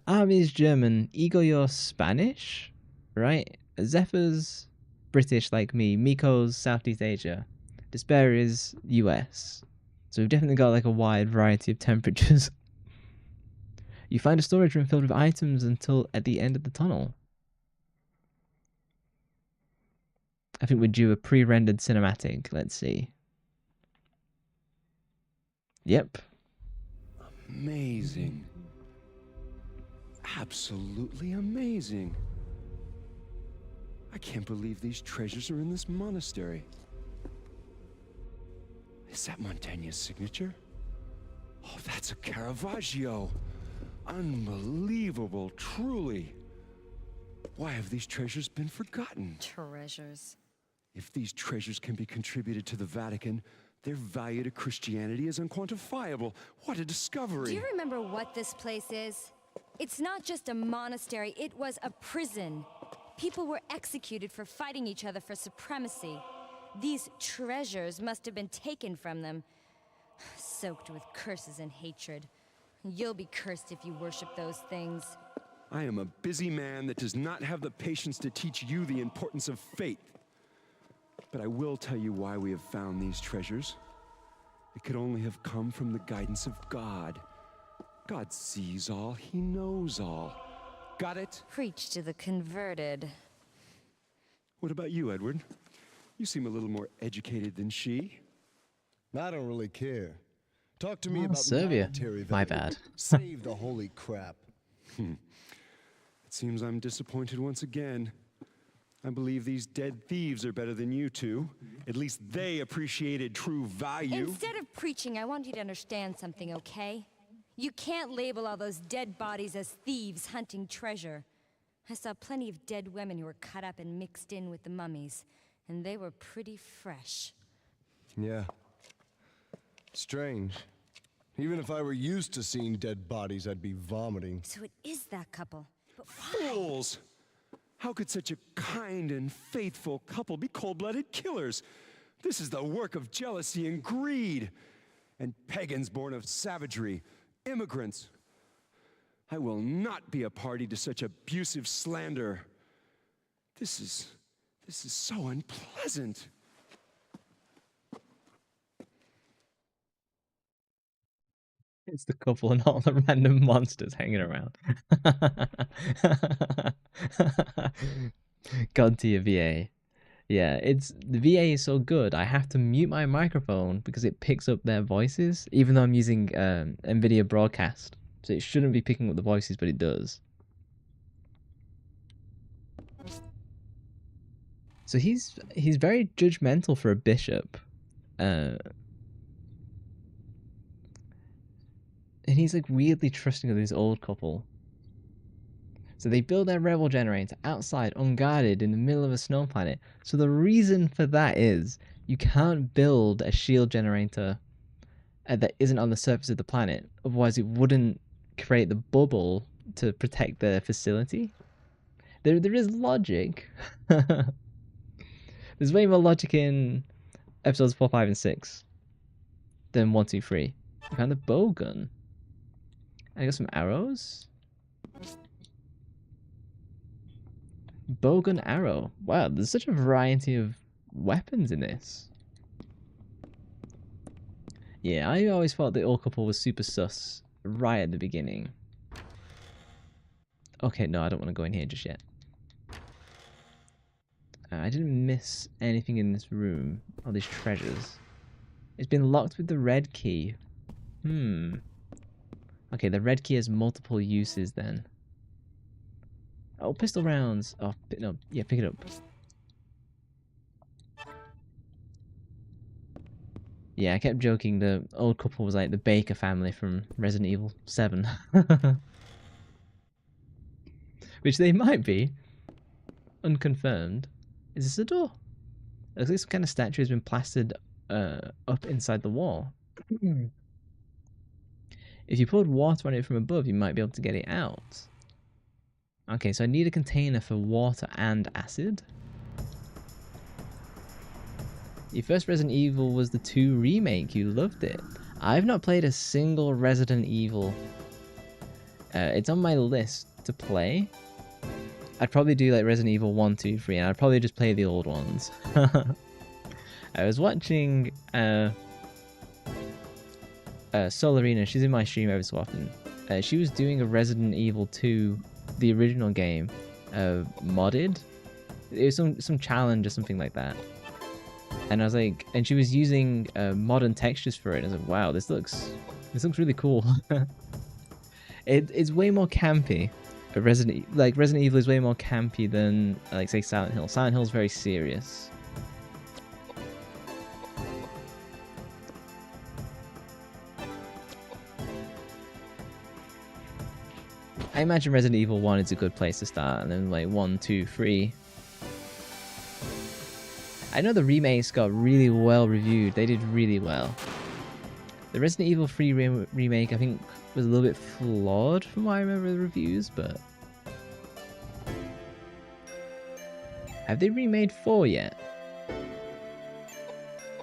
Army is German, Igor Spanish, right? Zephyr's British like me, Miko's Southeast Asia, Despair is US. So we've definitely got like a wide variety of temperatures. You find a storage room filled with items until at the end of the tunnel. I think we're due a pre-rendered cinematic. Let's see. Yep. Amazing. Absolutely amazing. I can't believe these treasures are in this monastery. Is that Montaigne's signature? Oh, that's a Caravaggio. Unbelievable, truly. Why have these treasures been forgotten? Treasures. If these treasures can be contributed to the Vatican, their value to Christianity is unquantifiable. What a discovery! Do you remember what this place is? It's not just a monastery, it was a prison. People were executed for fighting each other for supremacy. These treasures must have been taken from them, soaked with curses and hatred. You'll be cursed if you worship those things. I am a busy man that does not have the patience to teach you the importance of faith. But I will tell you why we have found these treasures. It could only have come from the guidance of God. God sees all, He knows all. Got it? Preach to the converted. What about you, Edward? You seem a little more educated than she. I don't really care. Talk to me Oh, about Serbia. monetary My value. bad. Save the holy crap. It seems I'm disappointed once again. I believe these dead thieves are better than you two. At least they appreciated true value. Instead of preaching, I want you to understand something, okay? You can't label all those dead bodies as thieves hunting treasure. I saw plenty of dead women who were cut up and mixed in with the mummies, and they were pretty fresh. Yeah. Strange. Even if I were used to seeing dead bodies, I'd be vomiting. So it is that couple. But why? Fools! How could such a kind and faithful couple be cold-blooded killers? This is the work of jealousy and greed. And pagans born of savagery, immigrants. I will not be a party to such abusive slander. This is so unpleasant. It's the couple and all the random monsters hanging around. God tier VA. Yeah, the VA is so good. I have to mute my microphone because it picks up their voices, even though I'm using NVIDIA Broadcast. So it shouldn't be picking up the voices, but it does. So he's very judgmental for a bishop. And he's like weirdly trusting of this old couple. So they build their rebel generator outside, unguarded, in the middle of a snow planet. So the reason for that is you can't build a shield generator that isn't on the surface of the planet. Otherwise, it wouldn't create the bubble to protect the facility. There is logic. There's way more logic in episodes 4, 5, and 6 than 1, 2, 3. I found a bow gun. I got some arrows. Bowgun arrow. Wow, there's such a variety of weapons in this. Yeah, I always thought the old couple was super sus right at the beginning. Okay, no, I don't want to go in here just yet. I didn't miss anything in this room. All these treasures. It's been locked with the red key. Okay, the red key has multiple uses then. Oh, pistol rounds. Oh, no, yeah, pick it up. Yeah, I kept joking the old couple was like the Baker family from Resident Evil 7. Which they might be. Unconfirmed. Is this a door? It looks like some kind of statue has been plastered up inside the wall. If you poured water on it from above, you might be able to get it out. Okay, so I need a container for water and acid. Your first Resident Evil was the 2 remake. You loved it. I've not played a single Resident Evil. It's on my list to play. I'd probably do like Resident Evil 1, 2, 3, and I'd probably just play the old ones. I was watching Solarina. She's in my stream every so often. She was doing a Resident Evil 2, the original game, modded. It was some challenge or something like that. And I was like, and she was using modern textures for it. I was like, wow, this looks really cool. It's way more campy. Resident Evil is way more campy than like say Silent Hill. Silent Hill's very serious. I imagine Resident Evil 1 is a good place to start, and then like 1, 2, 3. I know the remakes got really well reviewed. They did really well. The Resident Evil 3 remake, I think, was a little bit flawed from what I remember the reviews, but... Have they remade 4 yet?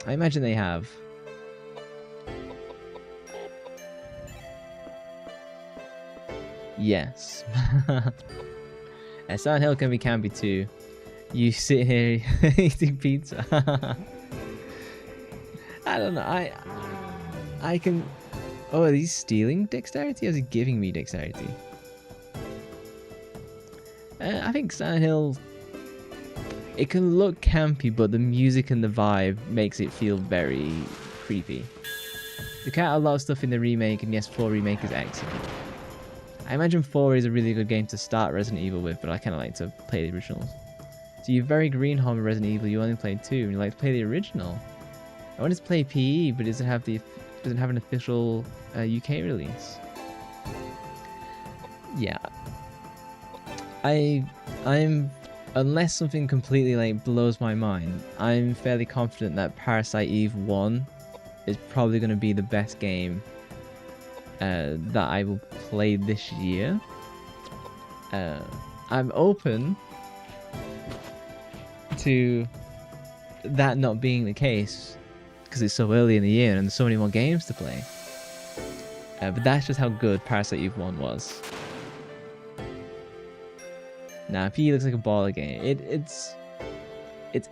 I imagine they have. Yes. Silent Hill can be campy too. You sit here eating pizza. I don't know. I can. Oh, are these stealing dexterity or is he giving me dexterity? I think Silent Hill. It can look campy, but the music and the vibe makes it feel very creepy. They cut out a lot of stuff in the remake, and yes, 4 remake is excellent. I imagine 4 is a really good game to start Resident Evil with, but I kind of like to play the originals. So you're very greenhorn with Resident Evil. You only played 2, and you like to play the original. I wanted to play PE, but doesn't have an official UK release. Yeah, I'm unless something completely like blows my mind, I'm fairly confident that Parasite Eve 1 is probably going to be the best game that I will play this year. I'm open to that not being the case because it's so early in the year and there's so many more games to play. But that's just how good Parasite Eve 1 was. Nah, PE looks like a baller game. It's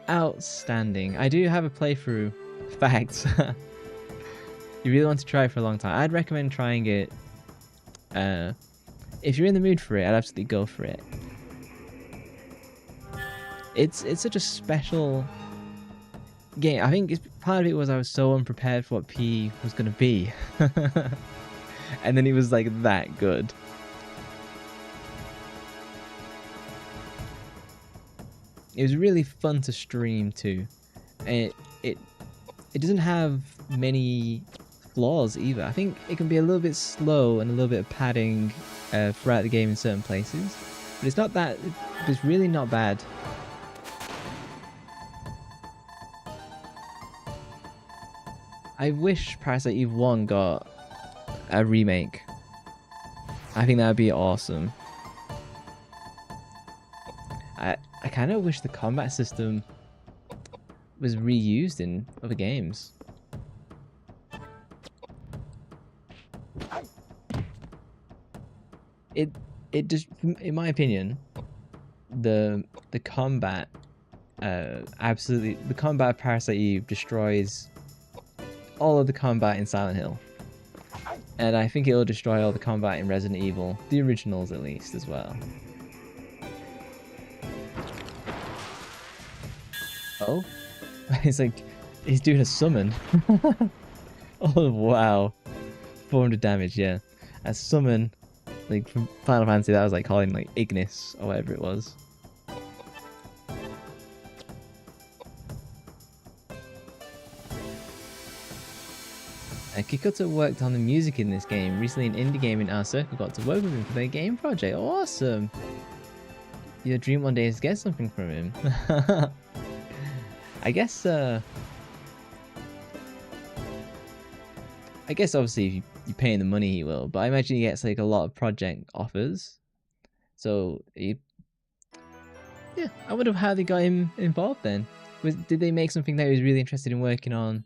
outstanding. I do have a playthrough. Facts. you really want to try it for a long time, I'd recommend trying it. If you're in the mood for it, I'd absolutely go for it. It's such a special game. I think part of it was I was so unprepared for what P was going to be. And then it was like that good. It was really fun to stream too. And it doesn't have many flaws either. I think it can be a little bit slow and a little bit of padding throughout the game in certain places. But it's not that, it's really not bad. I wish Parasite Eve 1 got a remake. I think that would be awesome. I kind of wish the combat system was reused in other games. It just, in my opinion, the combat absolutely, the combat of Parasite Eve destroys all of the combat in Silent Hill. And I think it'll destroy all the combat in Resident Evil, the originals at least, as well. Oh? It's like, he's doing a summon. Oh, wow. 400 damage, yeah. A summon, like from Final Fantasy, that was like calling like Ignis, or whatever it was. Kikoto worked on the music in this game. Recently, an indie game in our circle got to work with him for their game project. Awesome! Your dream one day is to get something from him. I guess obviously if you pay him the money, he will. But I imagine he gets like a lot of project offers. So yeah, I wonder how they got him involved then. Did they make something that he was really interested in working on?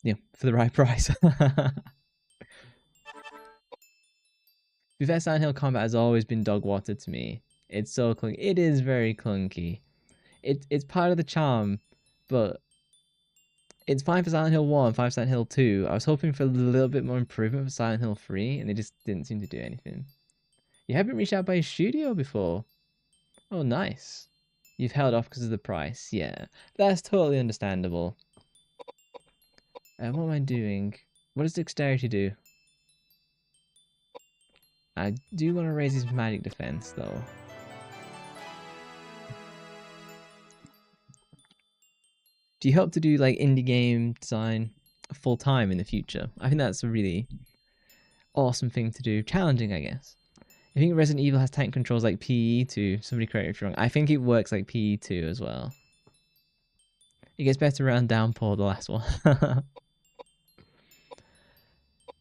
Yeah, for the right price. To be fair, Silent Hill combat has always been dog water to me. It's so clunky. It is very clunky. It's part of the charm, but it's fine for Silent Hill 1, fine for Silent Hill 2. I was hoping for a little bit more improvement for Silent Hill 3, and they just didn't seem to do anything. You haven't reached out by a studio before. Oh, nice. You've held off because of the price. Yeah, that's totally understandable. What am I doing? What does dexterity do? I do want to raise his magic defense, though. Do you hope to do like indie game design full time in the future? I think that's a really awesome thing to do. Challenging, I guess. I think Resident Evil has tank controls like PE2. Somebody correct me if you're wrong. I think it works like PE2 as well. It gets better around Downpour, the last one.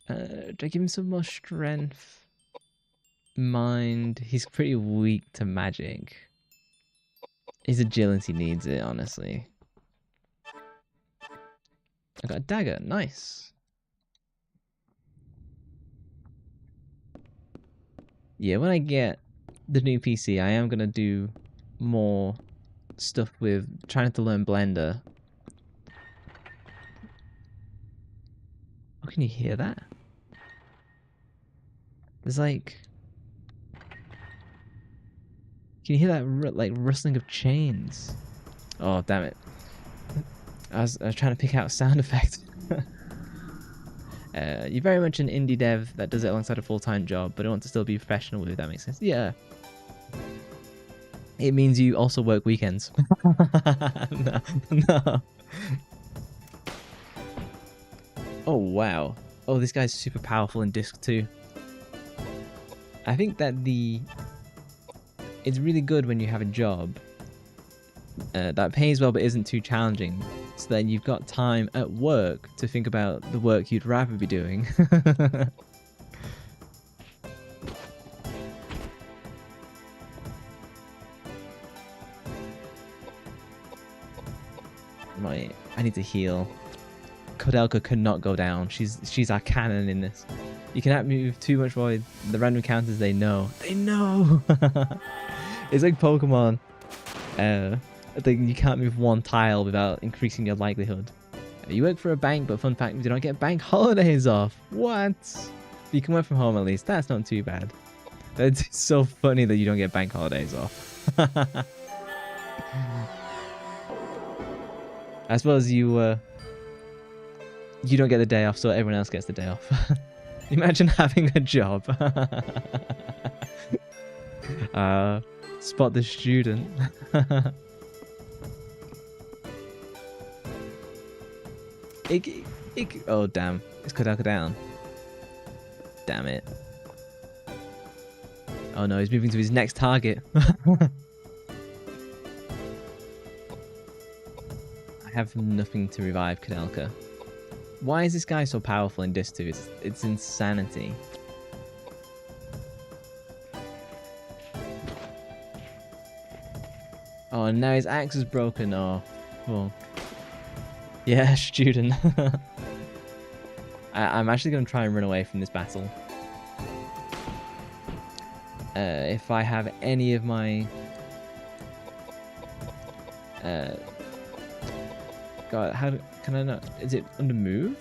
Do I give him some more strength? Mind. He's pretty weak to magic. His agility needs it, honestly. I got a dagger. Nice. Yeah, when I get the new PC, I am going to do more stuff with trying to learn Blender. Oh, can you hear that? There's like... Can you hear that like rustling of chains? Oh, damn it. I was trying to pick out a sound effect. You're very much an indie dev that does it alongside a full-time job, but I want to still be professional with it, if that makes sense. Yeah. It means you also work weekends. No, no. Oh, wow. Oh, this guy's super powerful in Disc 2. I think that it's really good when you have a job that pays well but isn't too challenging, so then you've got time at work to think about the work you'd rather be doing. Right, I need to heal. Koudelka could not go down. She's our cannon in this. You cannot move too much void. The random encounters, they know. They know! It's like Pokemon. I think you can't move one tile without increasing your likelihood. You work for a bank, but fun fact, you do not get bank holidays off. What? You can work from home at least. That's not too bad. That's so funny that you don't get bank holidays off. I suppose you don't get the day off, so everyone else gets the day off. Imagine having a job. Spot the student. Oh damn! It's Koudelka down. Damn it! Oh no, he's moving to his next target. I have nothing to revive Koudelka. Why is this guy so powerful in Dis 2? It's insanity. Oh, and now his axe is broken. Oh, well. Yeah, student. I'm actually going to try and run away from this battle. If I have any of my... God, how can I not? Is it under move?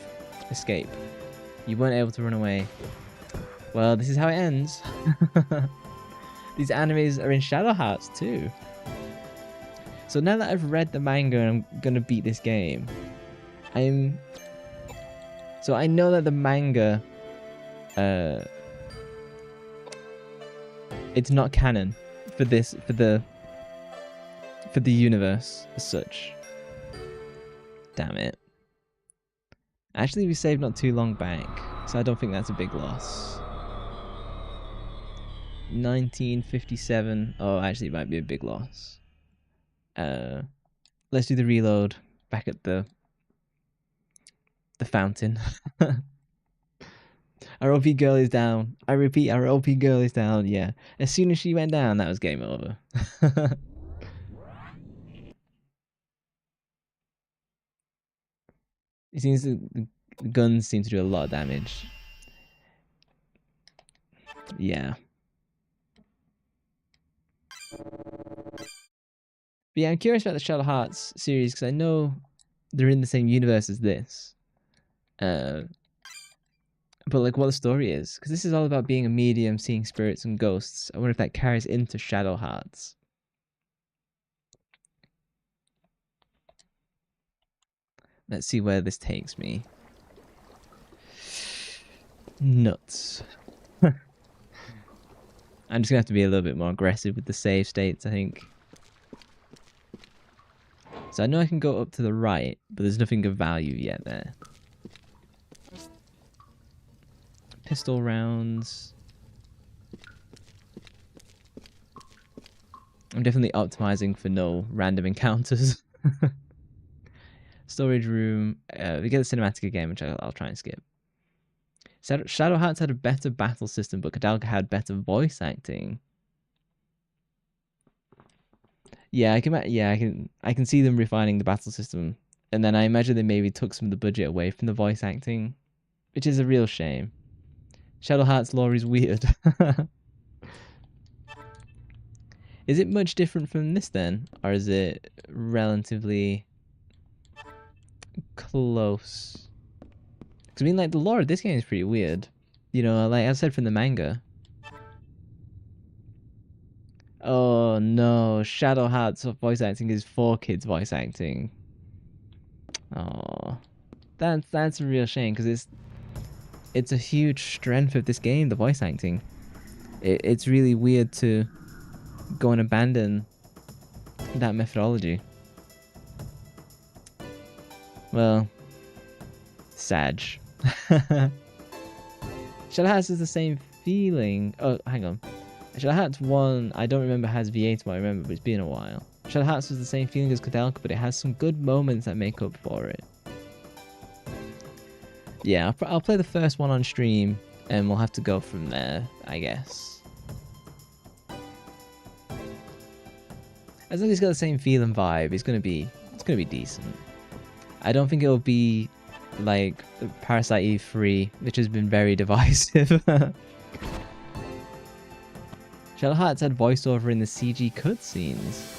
Escape. You weren't able to run away. Well, this is how it ends. These animes are in Shadow Hearts too. So now that I've read the manga and I'm gonna beat this game, so I know that the manga, it's not canon for the universe as such. Damn it. Actually, we saved not too long back, so I don't think that's a big loss. 1957. Oh, actually, it might be a big loss. Let's do the reload back at the fountain. Our OP girl is down. I repeat, our OP girl is down. Yeah. As soon as she went down, that was game over. It seems the guns seem to do a lot of damage. Yeah. But yeah, I'm curious about the Shadow Hearts series because I know they're in the same universe as this. But like what the story is, because this is all about being a medium, seeing spirits and ghosts. I wonder if that carries into Shadow Hearts. Let's see where this takes me. Nuts. I'm just gonna have to be a little bit more aggressive with the save states, I think. So I know I can go up to the right, but there's nothing of value yet there. Pistol rounds. I'm definitely optimizing for no random encounters. Storage room. We get the cinematic again, which I'll try and skip. Shadow Hearts had a better battle system, but Koudelka had better voice acting. Yeah, I can see them refining the battle system, and then I imagine they maybe took some of the budget away from the voice acting, which is a real shame. Shadow Hearts lore is weird. Is it much different from this then, or is it relatively close? Because I mean, like, the lore of this game is pretty weird. You know, like I said from the manga. Oh no, Shadow Hearts voice acting is for kids voice acting. Oh, that's a real shame because it's a huge strength of this game, the voice acting. It's really weird to go and abandon that methodology. Well, Sag. Shadow Hearts is the same feeling. Oh, hang on. Shadow Hearts 1, I don't remember has V8 what I remember, but it's been a while. Shadow Hearts was the same feeling as Koudelka, but it has some good moments that make up for it. Yeah, I'll play the first one on stream, and we'll have to go from there, I guess. As long as it's got the same feel and vibe, it's gonna be decent. I don't think it'll be like Parasite Eve 3, which has been very divisive. Shadow Hearts had voiceover in the CG cutscenes.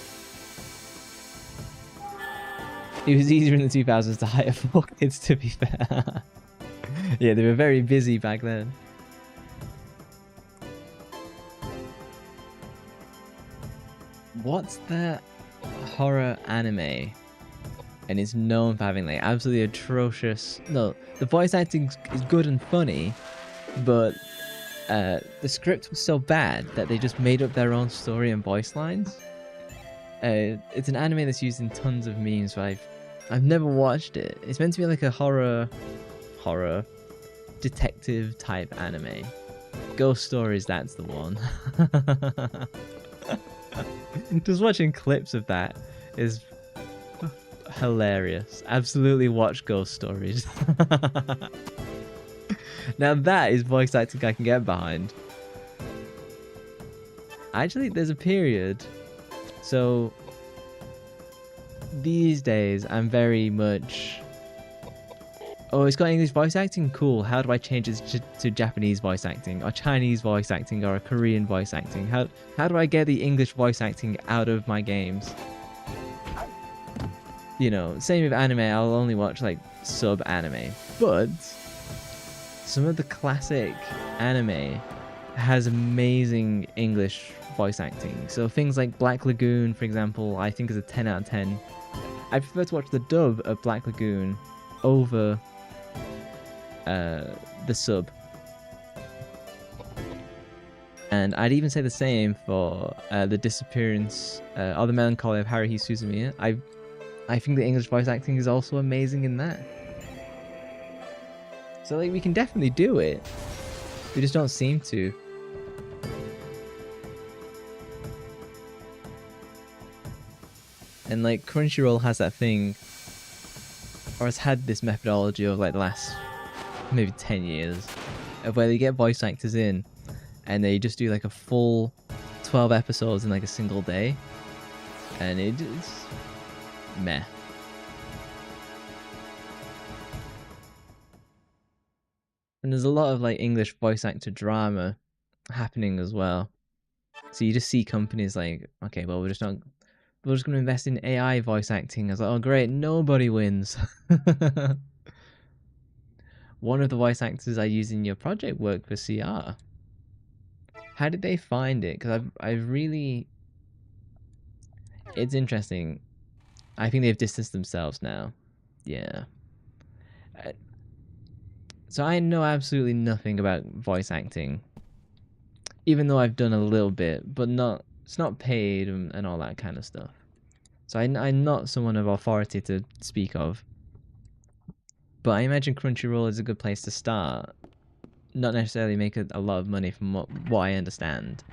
It was easier in the 2000s to hire 4 kids, to be fair. Yeah, they were very busy back then. What's the horror anime? And it's known for having like absolutely atrocious... No, the voice acting is good and funny, but the script was so bad that they just made up their own story and voice lines. It's an anime that's used in tons of memes, but I've never watched it. It's meant to be like a horror detective type anime. Ghost Stories, that's the one. Just watching clips of that is hilarious. Absolutely watch Ghost Stories. Now that is voice acting I can get behind. Actually, there's a period. So these days I'm very much... Oh, it's got English voice acting? Cool. How do I change it to Japanese voice acting, or Chinese voice acting, or a Korean voice acting? How do I get the English voice acting out of my games? You know, same with anime, I'll only watch like sub anime. But some of the classic anime has amazing English voice acting. So things like Black Lagoon, for example, I think is a 10 out of 10. I prefer to watch the dub of Black Lagoon over the sub. And I'd even say the same for the disappearance or the melancholy of Haruhi Suzumiya. I think the English voice acting is also amazing in that. So like we can definitely do it. We just don't seem to. And like Crunchyroll has that thing, or has had this methodology of like the last maybe 10 years, of where they get voice actors in and they just do like a full 12 episodes in like a single day, and it's meh. And there's a lot of like English voice actor drama happening as well. So you just see companies like, okay, well we're just going to invest in AI voice acting. I was like, oh great, nobody wins. One of the voice actors I used in your project worked for CR. How did they find it? Because I really... It's interesting. I think they've distanced themselves now. Yeah. So I know absolutely nothing about voice acting. Even though I've done a little bit, but it's not paid and all that kind of stuff. So I'm not someone of authority to speak of. But I imagine Crunchyroll is a good place to start. Not necessarily make a lot of money from what I understand.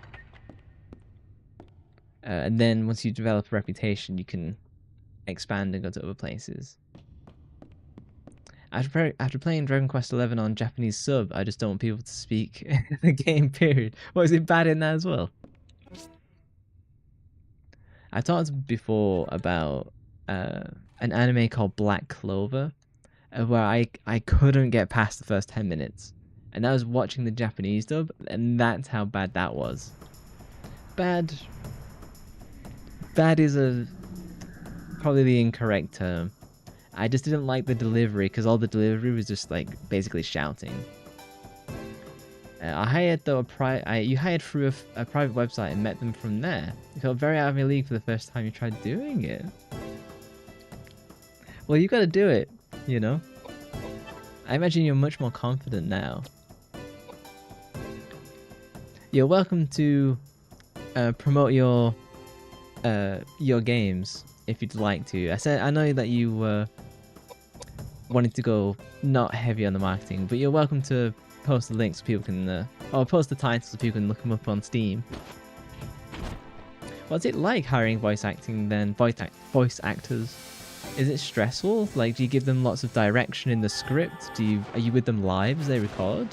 And then once you develop a reputation, you can expand and go to other places. After playing Dragon Quest XI on Japanese sub, I just don't want people to speak the game, period. What, is it bad in that as well? I talked before about an anime called Black Clover, where I couldn't get past the first 10 minutes. And I was watching the Japanese dub, and that's how bad that was. Bad is probably the incorrect term. I just didn't like the delivery, because all the delivery was just like basically shouting. I hired though you hired through a private website and met them from there. You felt very out of your league for the first time you tried doing it. Well, you got to do it, you know. I imagine you're much more confident now. You're welcome to promote your games if you'd like to. I know that you wanted to go not heavy on the marketing, but you're welcome to post the links so people can, or post the titles so people can look them up on Steam. What's it like hiring voice actors? Is it stressful? Like, do you give them lots of direction in the script? Are you with them live as they record?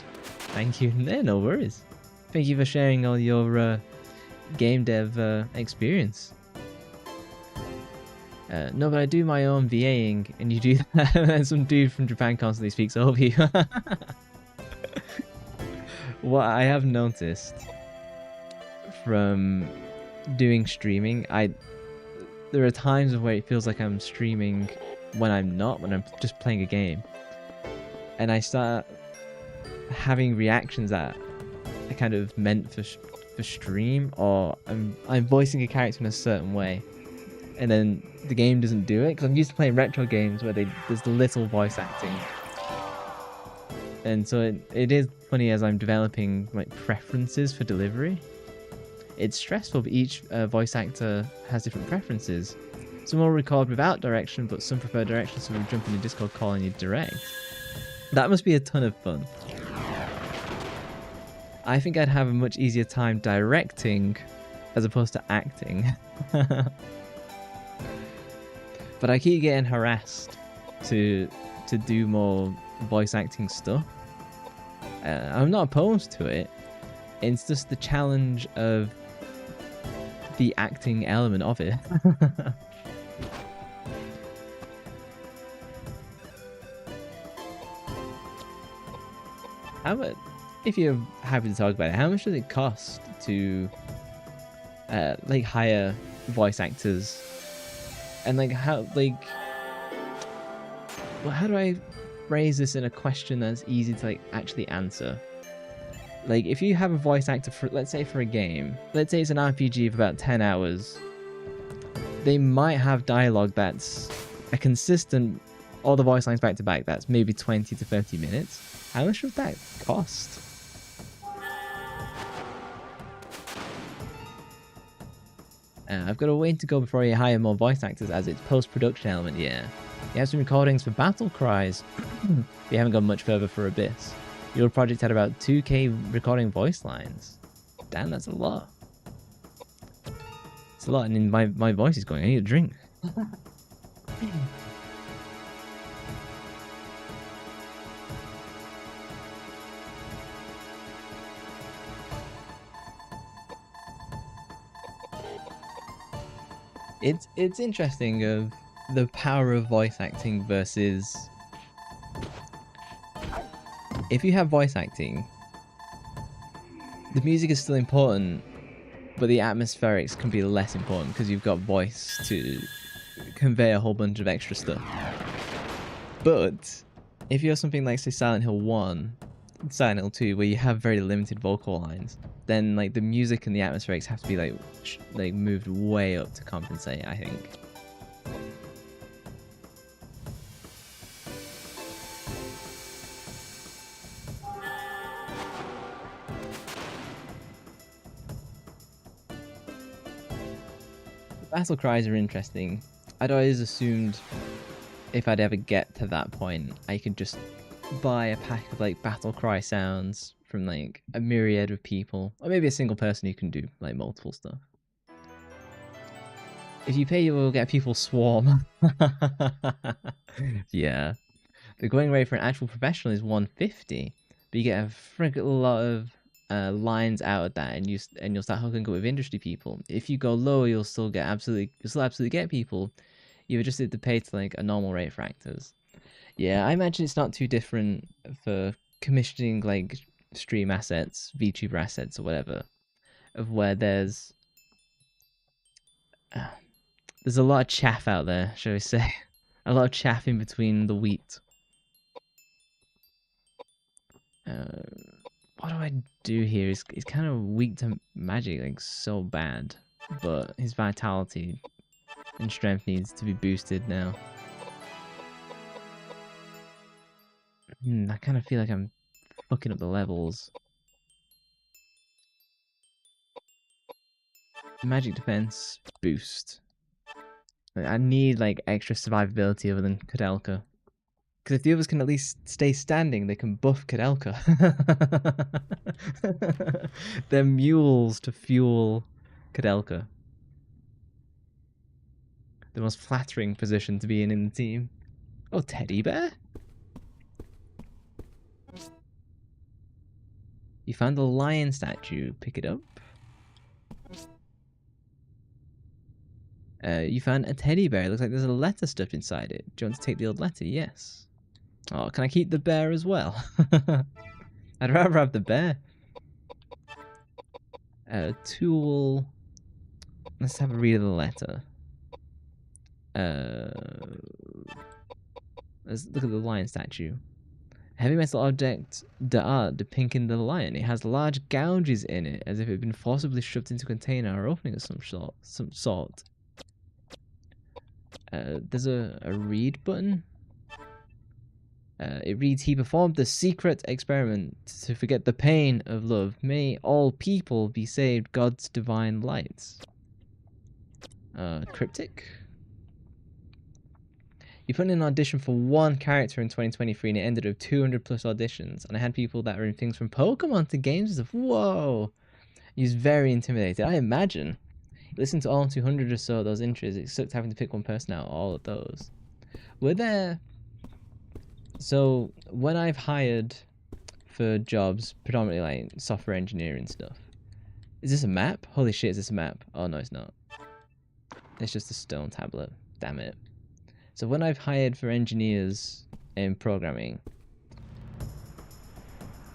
Thank you. No worries. Thank you for sharing all your game dev experience. No, but I do my own VAing, and you do that, and some dude from Japan constantly speaks over you. What I have noticed from doing streaming, there are times where it feels like I'm streaming when I'm not, when I'm just playing a game. And I start having reactions that are kind of meant for stream, or I'm voicing a character in a certain way, and then the game doesn't do it, because I'm used to playing retro games where there's little voice acting. And so it is funny as I'm developing like preferences for delivery. It's stressful, but each voice actor has different preferences. Some will record without direction, but some prefer direction, so we'll jump in a Discord call and you direct. That must be a ton of fun. I think I'd have a much easier time directing as opposed to acting. But I keep getting harassed to do more voice acting stuff. I'm not opposed to it. It's just the challenge of the acting element of it. How much, if you're happy to talk about it, how much does it cost to like hire voice actors? And like how do I phrase this in a question that's easy to like actually answer? Like if you have a voice actor for, let's say for a game, let's say it's an RPG of about 10 hours, they might have dialogue that's a consistent, all the voice lines back to back, that's maybe 20 to 30 minutes. How much would that cost? I've got a way to go before you hire more voice actors, as it's post-production element, yeah. You have some recordings for battle cries. You haven't gone much further for Abyss. Your project had about 2k recording voice lines. Damn, that's a lot. It's a lot, and my voice is going, I need a drink. It's interesting of the power of voice acting versus if you have voice acting, the music is still important, but the atmospherics can be less important because you've got voice to convey a whole bunch of extra stuff. But if you're something like say Silent Hill 1, Silent Hill 2, where you have very limited vocal lines, then like the music and the atmospherics have to be like moved way up to compensate, I think. The battle cries are interesting. I'd always assumed if I'd ever get to that point, I could just buy a pack of like battle cry sounds from like a myriad of people, or maybe a single person who can do like multiple stuff. If you pay, you will get people swarm. Yeah, the going rate for an actual professional is 150, but you get a friggin' lot of lines out of that, and you'll start hooking up with industry people. If you go low, you'll still absolutely get people. You just have to pay to like a normal rate for actors. Yeah, I imagine it's not too different for commissioning like stream assets, VTuber assets, or whatever, of where there's a lot of chaff out there, shall we say. A lot of chaff in between the wheat. What do I do here? He's kind of weak to magic, like so bad, but his vitality and strength needs to be boosted now. I kind of feel like I'm fucking up the levels. Magic defense boost. I need like extra survivability other than Koudelka. Because if the others can at least stay standing, they can buff Koudelka. They're mules to fuel Koudelka. The most flattering position to be in the team. Oh, teddy bear? You found a lion statue. Pick it up. You found a teddy bear. It looks like there's a letter stuffed inside it. Do you want to take the old letter? Yes. Oh, can I keep the bear as well? I'd rather have the bear. Tool. Let's have a read of the letter. Let's look at the lion statue. Heavy metal object de art depicting the lion. It has large gouges in it, as if it had been forcibly shoved into a container or opening of some sort. There's a read button. It reads, he performed the secret experiment to forget the pain of love. May all people be saved, God's divine lights. Cryptic. You put in an audition for one character in 2023 and it ended with 200 plus auditions. And I had people that were in things from Pokemon to games and stuff. Whoa! He was very intimidated. I imagine. Listen to all 200 or so of those entries. It sucked having to pick one person out of all of those. Were there... So, when I've hired for jobs, predominantly like software engineering stuff. Is this a map? Holy shit, is this a map? Oh no, it's not. It's just a stone tablet. Damn it. So when I've hired for engineers in programming,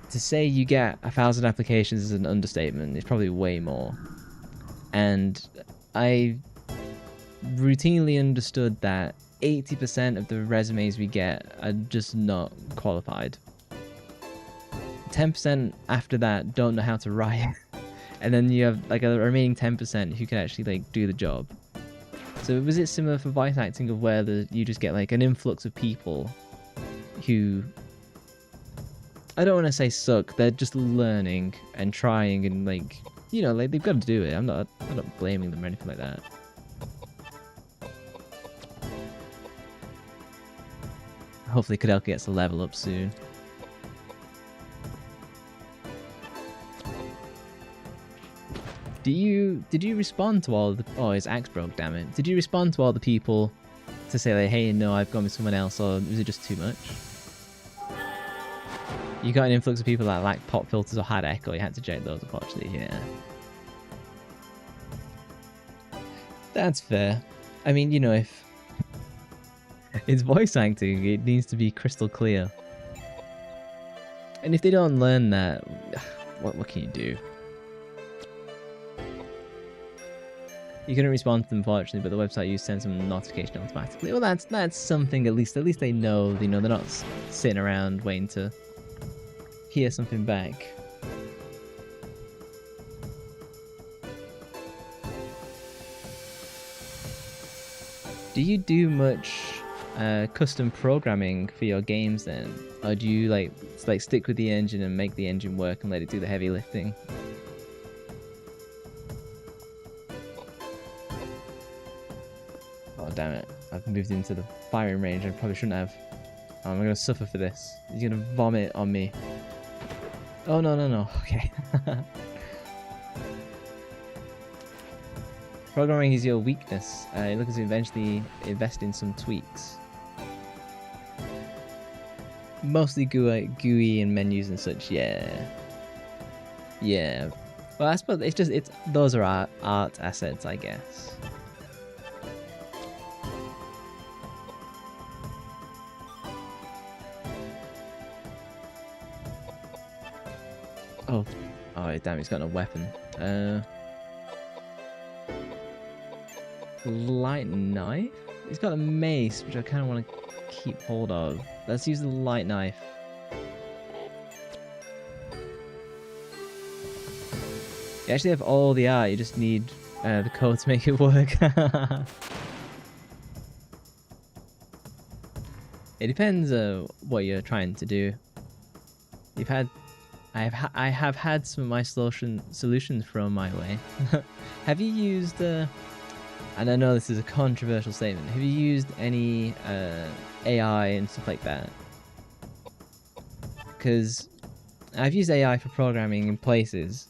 to say you get 1,000 applications is an understatement. It's probably way more. And I routinely understood that 80% of the resumes we get are just not qualified. 10% after that don't know how to write. And then you have like a remaining 10% who can actually like do the job. So was it similar for voice acting of where you just get like an influx of people who, I don't want to say suck, they're just learning and trying and like, you know, like they've got to do it. I'm not blaming them or anything like that. Hopefully Koudelka gets a level up soon. Did you respond to all the... Oh, his axe broke, damn it. Did you respond to all the people to say like, hey, no, I've gone with someone else, or was it just too much? You got an influx of people that lacked pop filters or had echo, you had to check those, unfortunately, yeah. That's fair. I mean, you know, if it's voice acting, it needs to be crystal clear. And if they don't learn that, what can you do? You couldn't respond to them, unfortunately, but the website you sends them a notification automatically. Well, that's something. At least they know. You know, they're not sitting around waiting to hear something back. Do you do much custom programming for your games then, or do you like stick with the engine and make the engine work and let it do the heavy lifting? Oh damn it, I've moved into the firing range. I probably shouldn't have. Oh, I'm gonna suffer for this. He's gonna vomit on me. Oh no, okay. Programming is your weakness. Looking to eventually invest in some tweaks. Mostly GUI and menus and such, yeah. Yeah. Well, I suppose those are art assets, I guess. Oh damn, he's got no weapon. Light knife? He's got a mace, which I kind of want to keep hold of. Let's use the light knife. You actually have all the art, you just need the code to make it work. It depends what you're trying to do. I have had some of my solutions thrown my way. Have you used, and I know this is a controversial statement, have you used any AI and stuff like that? Because I've used AI for programming in places.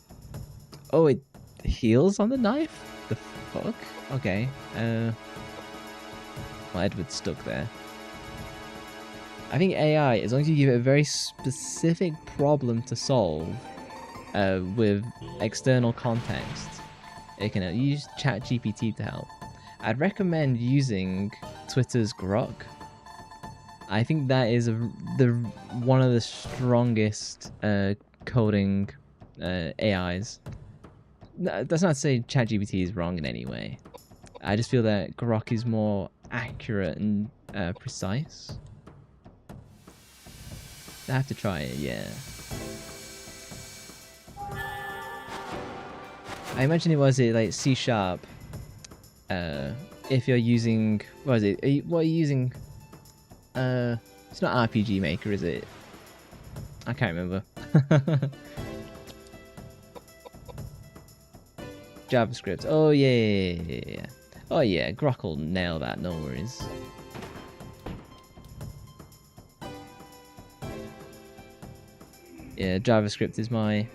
Oh, it heals on the knife? The fuck? Okay. Well, Edward's stuck there. I think AI, as long as you give it a very specific problem to solve with external context, it can use ChatGPT to help. I'd recommend using Twitter's Grok. I think that is one of the strongest coding AIs. That's not to say ChatGPT is wrong in any way. I just feel that Grok is more accurate and precise. I have to try it, yeah. I imagine it was like C#. If you're using, what is it? What are you using? It's not RPG Maker, is it? I can't remember. JavaScript. Oh yeah. Oh yeah, Grok will nail that. No worries. Yeah, JavaScript is my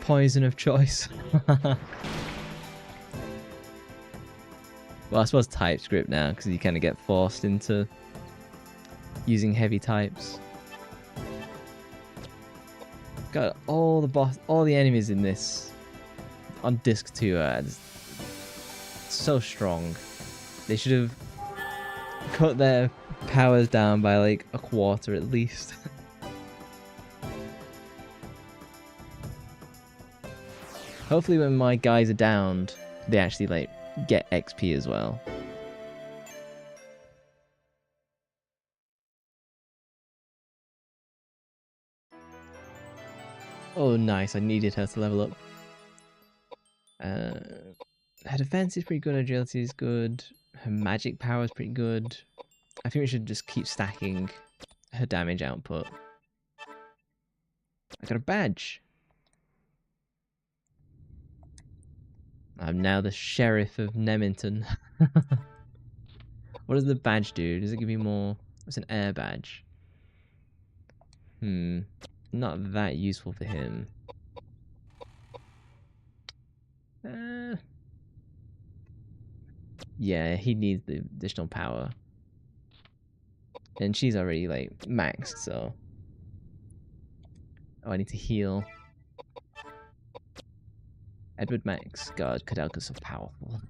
poison of choice. Well, I suppose TypeScript now, because you kind of get forced into using heavy types. Got all the enemies in this on disc 2 are so strong. They should have cut their powers down by like a quarter at least. Hopefully when my guys are downed, they actually like get XP as well. Oh nice, I needed her to level up. Her defense is pretty good, her agility is good, her magic power is pretty good. I think we should just keep stacking her damage output. I got a badge. I'm now the sheriff of Nemeton. What does the badge do? Does it give me more? It's an air badge. Not that useful for him. Yeah, he needs the additional power. And she's already like maxed, so. Oh, I need to heal. Edward Max. God, Koudelka's so powerful.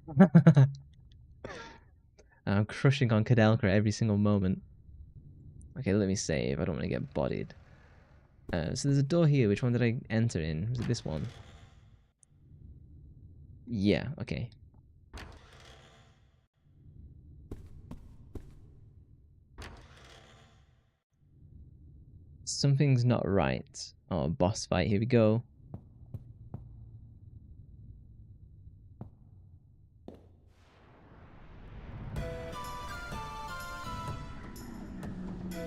I'm crushing on Koudelka every single moment. Okay, let me save. I don't want to get bodied. So there's a door here. Which one did I enter in? Was it this one? Yeah, okay. Something's not right. Oh, boss fight. Here we go.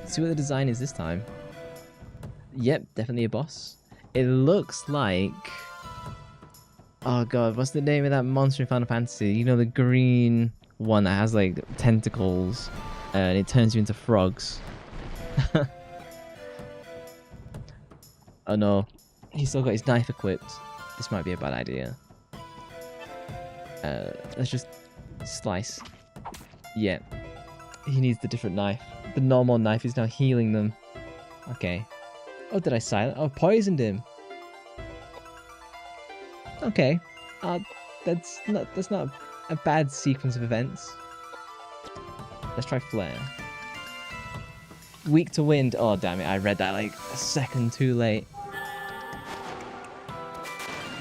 See what the design is this time. Yep, definitely a boss. It looks like... Oh god, what's the name of that monster in Final Fantasy? You know, the green one that has like tentacles and it turns you into frogs. Oh no, he's still got his knife equipped. This might be a bad idea. Let's just slice. Yeah, he needs the different knife. The normal knife is now healing them. Okay. Oh, did I silence? Oh, poisoned him. Okay. That's not a bad sequence of events. Let's try flare. Weak to wind. Oh damn it! I read that like a second too late.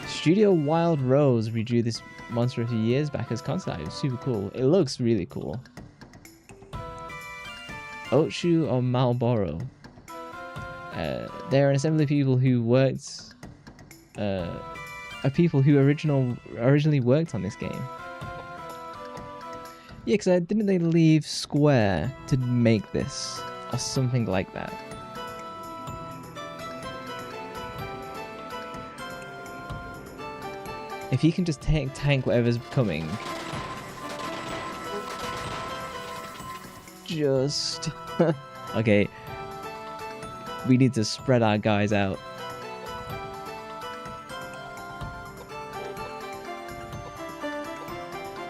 Studio Wild Rose redrew this monster a few years back as concept. It was super cool. It looks really cool. Oatshoe or Marlboro. They're an assembly of people who worked. Are people who originally worked on this game. Yeah, because didn't they leave Square to make this or something like that? If he can just tank whatever's coming. Just... Okay. We need to spread our guys out.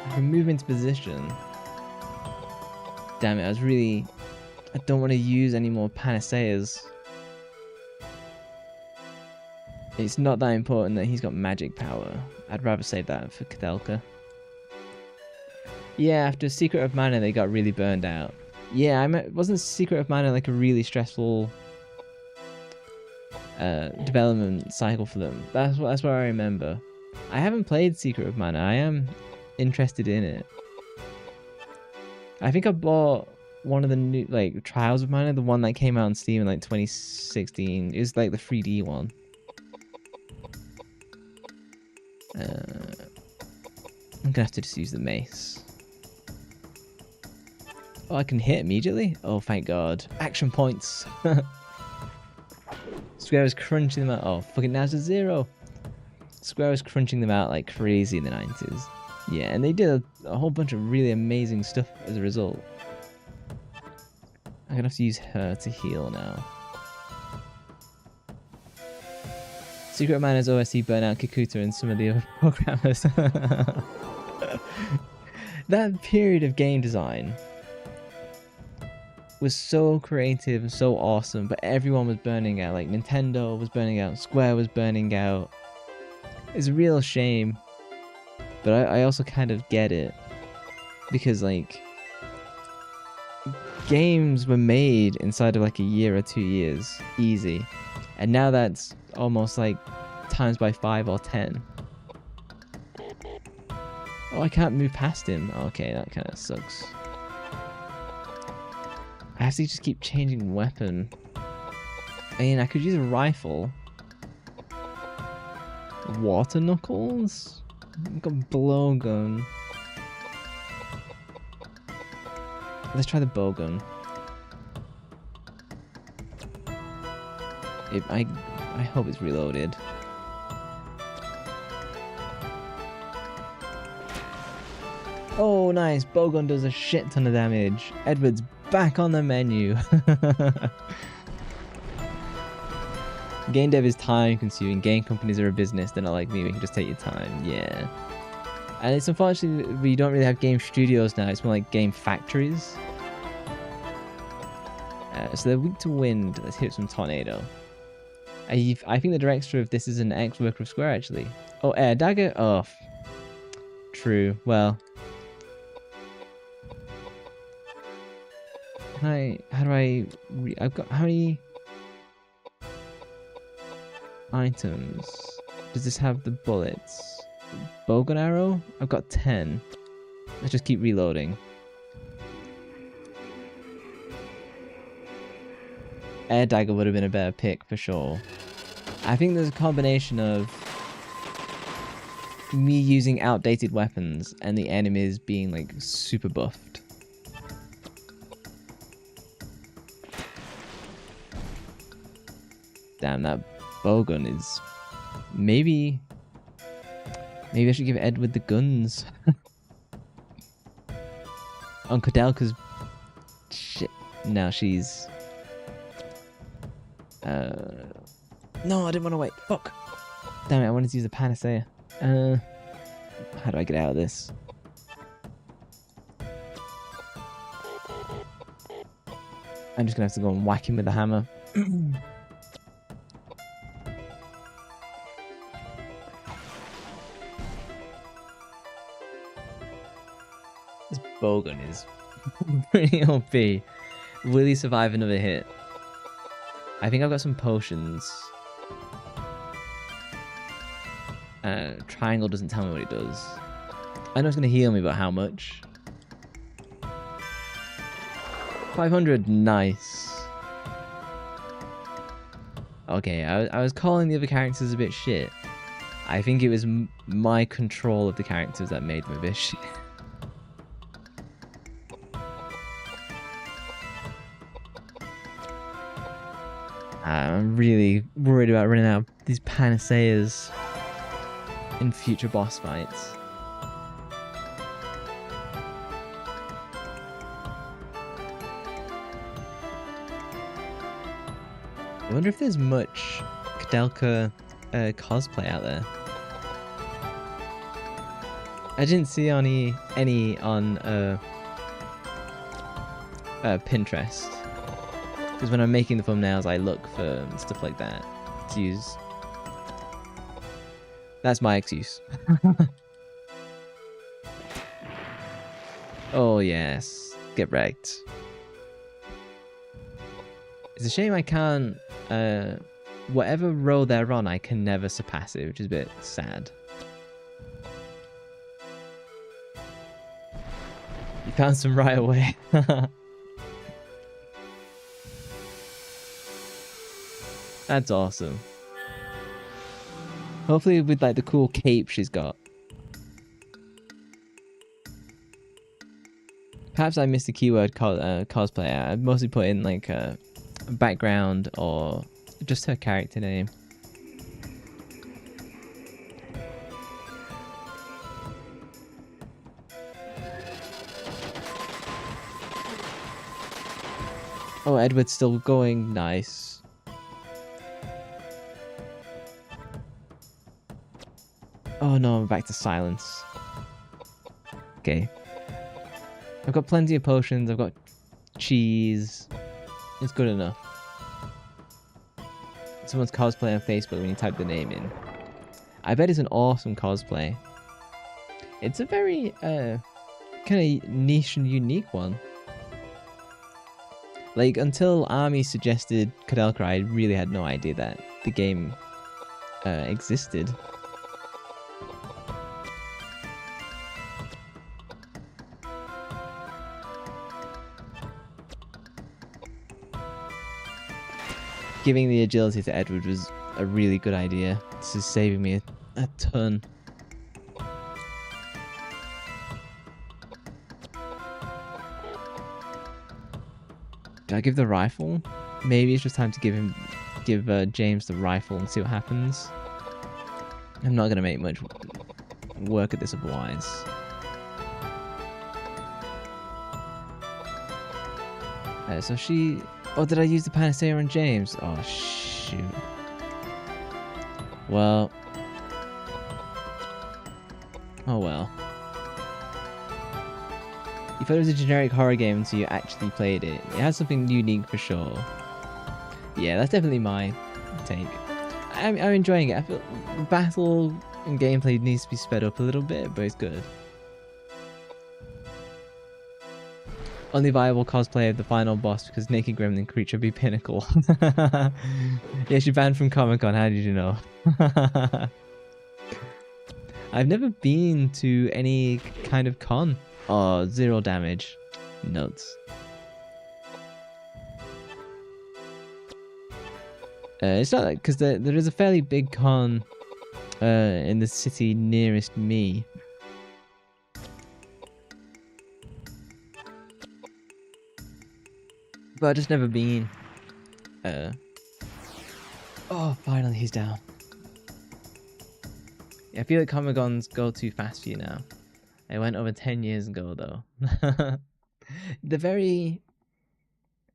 I can move into position. Damn it, I don't want to use any more panaceas. It's not that important that he's got magic power. I'd rather save that for Koudelka. Yeah, after Secret of Mana they got really burned out. Yeah, wasn't Secret of Mana like a really stressful development cycle for them? That's what I remember. I haven't played Secret of Mana. I am interested in it. I think I bought one of the new like Trials of Mana, the one that came out on Steam in like 2016, is like the 3D one. I'm gonna have to just use the mace. Oh, I can hit immediately? Oh, thank God. Action points. Square was crunching them out. Oh, fucking now's a 0. Square was crunching them out like crazy in the 90s. Yeah, and they did a whole bunch of really amazing stuff as a result. I'm gonna have to use her to heal now. Secret of Mana's OSC burnt out Kikuta and some of the other programmers. That period of game design was so creative and so awesome, but everyone was burning out. Like Nintendo was burning out, Square was burning out. It's a real shame, but I also kind of get it, because like games were made inside of like a year or 2 years, easy, and now that's almost like times by 5 or 10. Oh, I can't move past him. Okay, that kind of sucks. I have to just keep changing weapon. I mean, I could use a rifle. Water knuckles? I've got blowgun. Let's try the bowgun. I hope it's reloaded. Oh, nice. Bowgun does a shit ton of damage. Edward's back on the menu. Game dev is time consuming. Game companies are a business. They're not like me. We can just take your time. Yeah. And it's unfortunately we don't really have game studios now. It's more like game factories. So they're weak to wind. Let's hit some tornado. I think the director of this is an ex-worker of Square, actually. Oh, air dagger? Oh. True. Well. How do I... I've got... How many... items? Does this have the bullets? Bowgun arrow? I've got 10. Let's just keep reloading. Air dagger would have been a better pick for sure. I think there's a combination of me using outdated weapons and the enemies being like super buffed. Damn, that bowgun is... Maybe I should give Edward the guns. On Koudelka's... Shit. Now she's... No, I didn't want to wait. Fuck. Damn it, I wanted to use the panacea. How do I get out of this? I'm just gonna have to go and whack him with the hammer. This bowgun is pretty OP. Will he survive another hit? I think I've got some potions. Triangle doesn't tell me what it does. I know it's going to heal me, but how much? 500, nice. Okay, I was calling the other characters a bit shit. I think it was my control of the characters that made them a bit shit. I'm really worried about running out of these panaceas in future boss fights. I wonder if there's much Koudelka cosplay out there. I didn't see any on Pinterest. Because when I'm making the thumbnails, I look for stuff like that to use. That's my excuse. Oh yes, get wrecked. It's a shame I can't. Whatever row they're on, I can never surpass it, which is a bit sad. You found some right away. That's awesome. Hopefully with like the cool cape she's got. Perhaps I missed the keyword cosplay. I mostly put in like a background or just her character name. Oh, Edward's still going. Nice. Oh no, I'm back to silence. Okay. I've got plenty of potions, I've got cheese. It's good enough. Someone's cosplay on Facebook when you type the name in. I bet it's an awesome cosplay. It's a very kind of niche and unique one. Like, until Army suggested Koudelka, I really had no idea that the game existed. Giving the agility to Edward was a really good idea. This is saving me a ton. Do I give the rifle? Maybe it's just time to give James the rifle and see what happens. I'm not gonna make much work at this otherwise. So she. Oh, did I use the panacea on James? Oh shoot. Well. Oh well. You thought it was a generic horror game until you actually played it. It has something unique for sure. Yeah, that's definitely my take. I'm enjoying it. I feel the battle and gameplay needs to be sped up a little bit, but it's good. Only viable cosplay of the final boss because naked gremlin creature be pinnacle. Yeah, she banned from Comic-Con, how did you know? I've never been to any kind of con. Oh, 0 damage. Nuts. It's not like, because there is a fairly big con in the city nearest me. But I've just never been. Oh, finally he's down. Yeah, I feel like Comic-Cons go too fast for you now. I went over 10 years ago though. I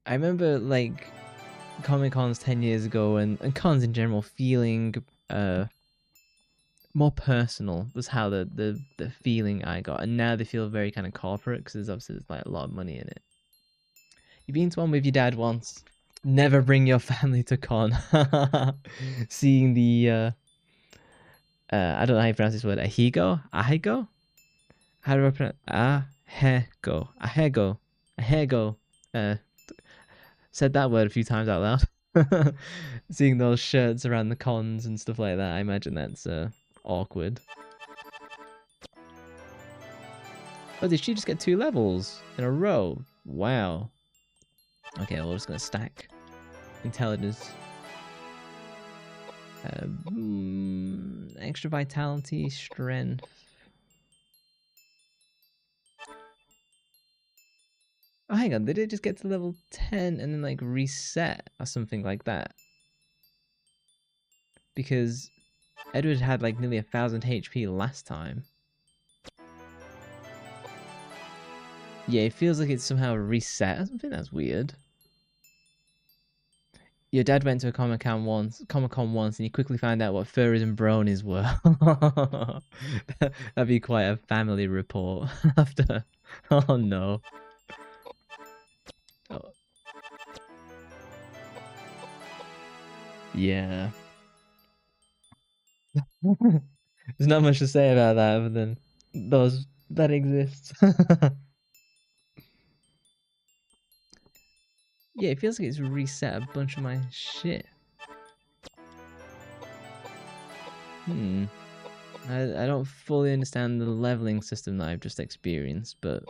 remember like Comic-Cons 10 years ago and cons in general feeling more personal was how the feeling I got, and now they feel very kind of corporate because there's like a lot of money in it. You've been to one with your dad once. Never bring your family to con. Seeing the I don't know how you pronounce this word. Ahigo? Ahigo? How do I pronounce? Ahego. Ahego. Ahego. Said that word a few times out loud. Seeing those shirts around the cons and stuff like that, I imagine that's awkward. Oh, did she just get 2 levels in a row? Wow. Okay, well, we're just gonna stack intelligence. Extra vitality, strength. Oh, hang on, did it just get to level 10 and then like reset or something like that? Because Edward had like nearly 1000 HP last time. Yeah, it feels like it's somehow reset or something. That's weird. Your dad went to a Comic-Con once, and you quickly found out what furries and bronies were. That'd be quite a family report after. Oh no. Oh. Yeah. There's not much to say about that other than those that exists. Yeah, it feels like it's reset a bunch of my shit. I don't fully understand the leveling system that I've just experienced, but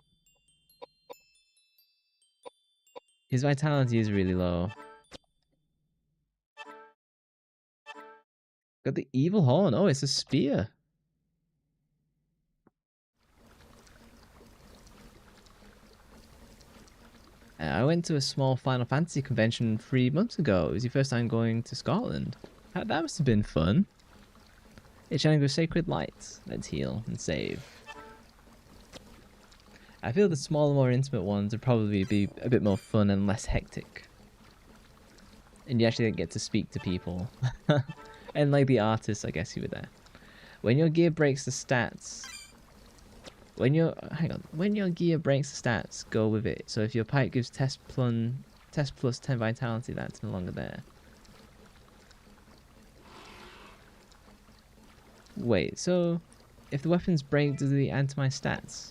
his vitality is really low. Got the evil horn. Oh, it's a spear. I went to a small Final Fantasy convention 3 months ago. It was your first time going to Scotland. That must have been fun. It's shining with sacred lights. Let's heal and save. I feel the smaller, more intimate ones would probably be a bit more fun and less hectic. And you actually get to speak to people. And like the artists, I guess you were there. When your gear breaks the stats... When your gear breaks the stats, go with it. So if your pipe gives test plus 10 vitality, that's no longer there. Wait, so if the weapons break, does it add to my stats?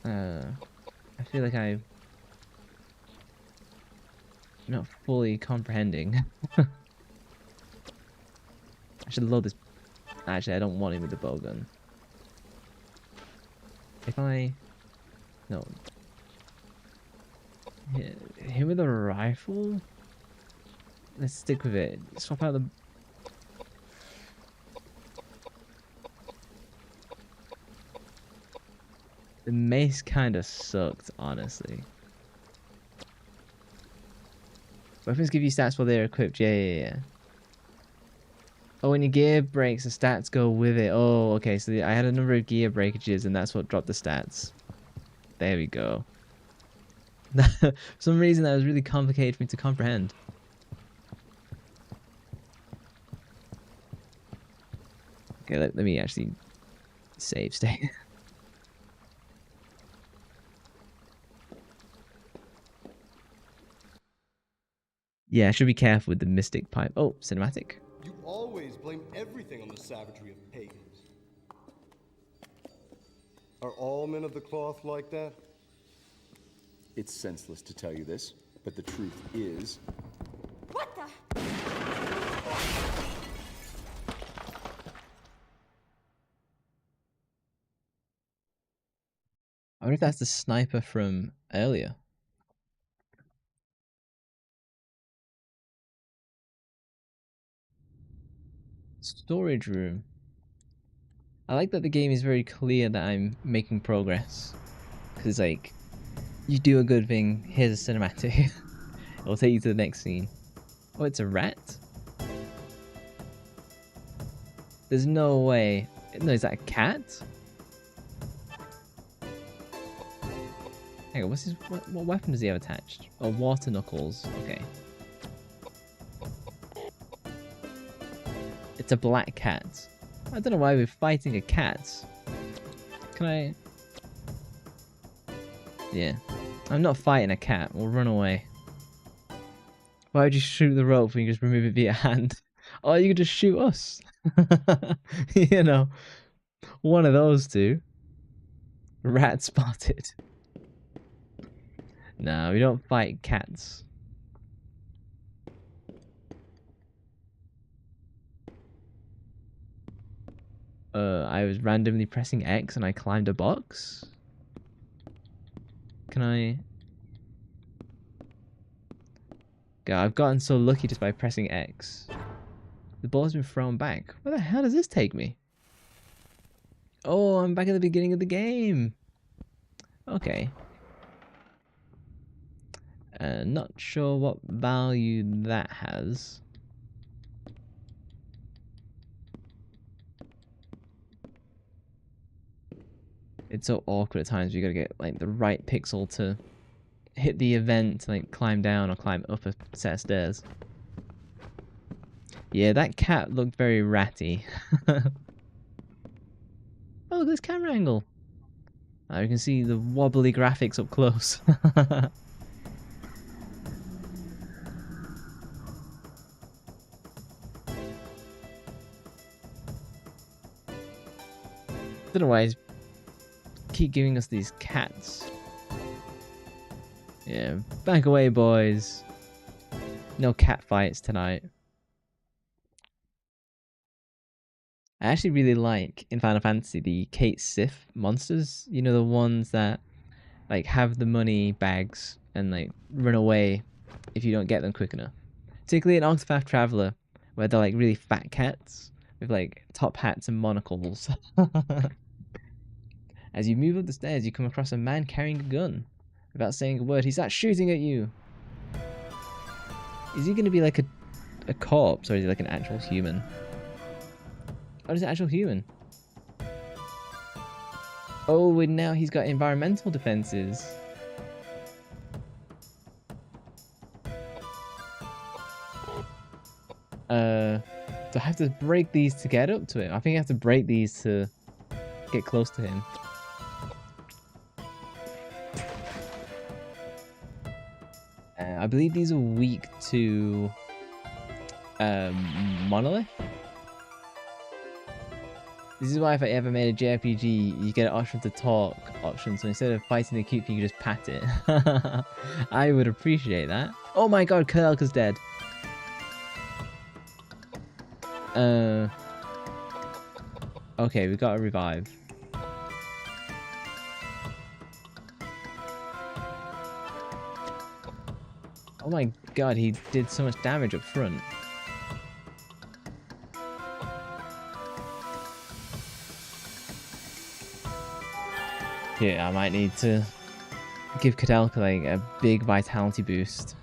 I feel like I'm not fully comprehending. I should load this. Actually, I don't want him with the bowgun. If I... No. Him with a rifle? Let's stick with it. Swap out the... The mace kind of sucked, honestly. Weapons give you stats while they're equipped. Yeah. Oh, when your gear breaks, the stats go with it. Oh, okay. So I had a number of gear breakages, and that's what dropped the stats. There we go. For some reason, that was really complicated for me to comprehend. Okay, let me actually save state. Yeah, I should be careful with the mystic pipe. Oh, cinematic. You always blame everything on the savagery of pagans. Are all men of the cloth like that? It's senseless to tell you this, but the truth is... What the? I wonder if that's the sniper from earlier. Storage room. I like that the game is very clear that I'm making progress. Because, like, you do a good thing, here's a cinematic. It'll take you to the next scene. Oh, it's a rat? There's no way. No, is that a cat? Hang on, what's his, what weapon does he have attached? Oh, water knuckles. Okay. It's a black cat. I don't know why we're fighting a cat. Can I... Yeah. I'm not fighting a cat. We'll run away. Why would you shoot the rope when you just remove it via hand? Oh, you could just shoot us. You know. One of those two. Rat spotted. No, we don't fight cats. I was randomly pressing X and I climbed a box. Can I... God, I've gotten so lucky just by pressing X. The ball's been thrown back. Where the hell does this take me? Oh, I'm back at the beginning of the game. Okay. Not sure what value that has. It's so awkward at times. You gotta get like the right pixel to hit the event to like climb down or climb up a set of stairs. Yeah, that cat looked very ratty. Oh, look at this camera angle. You can see the wobbly graphics up close. Don't know why he's keep giving us these cats. Yeah, back away, boys. No cat fights tonight. I actually really like in Final Fantasy the Kate Sith monsters. You know, the ones that like have the money bags and like run away if you don't get them quick enough. Particularly an Octopath Traveler. where they're like really fat cats with like top hats and monocles. As you move up the stairs, you come across a man carrying a gun. Without saying a word, he starts shooting at you. Is he going to be like a corpse, or is he like an actual human? Oh, he's an actual human. Oh, and now he's got environmental defenses. Do I have to break these to get up to him? I think I have to break these to get close to him. I believe these are weak to monolith. This is why if I ever made a JRPG, you get an option to talk option, so instead of fighting the cute, you can just pat it. I would appreciate that. Oh my god, Koudelka's dead. Okay, we got to revive. Oh my god, he did so much damage up front. Yeah, I might need to give Koudelka like a big vitality boost.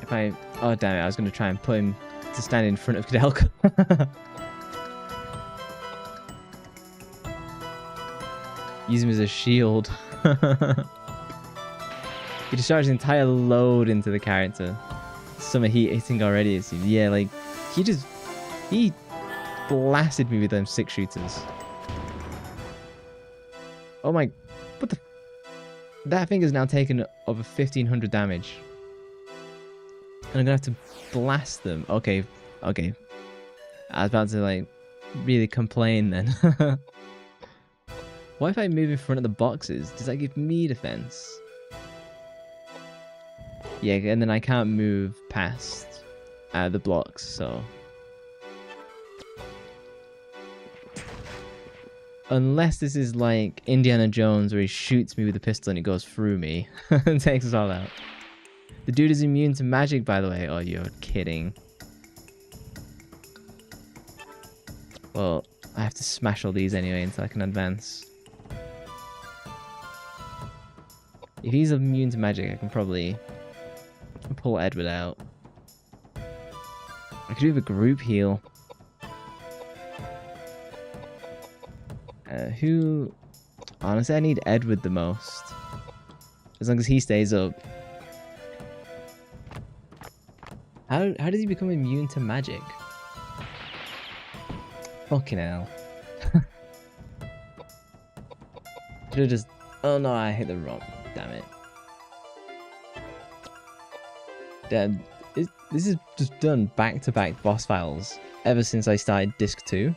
If I... Oh damn it, I was going to try and put him to stand in front of Koudelka. Use him as a shield. He discharged the entire load into the character. Some heat hitting already, it seems. Yeah, like, he blasted me with them 6 shooters. Oh my, what the... That thing has now taken over 1500 damage. And I'm gonna have to blast them. Okay, okay. I was about to, like, really complain then. What if I move in front of the boxes? Does that give me defense? Yeah, and then I can't move past the blocks, so... Unless this is like Indiana Jones where he shoots me with a pistol and it goes through me and takes us all out. The dude is immune to magic, by the way. Oh, you're kidding. Well, I have to smash all these anyway until I can advance. If he's immune to magic, I can probably pull Edward out. I could do a group heal. Who... Honestly, I need Edward the most. As long as he stays up. How does he become immune to magic? Fucking hell. Should've just... Oh no, I hit the wrong... Damn it. Damn, this is just done back-to-back boss files ever since I started Disc 2.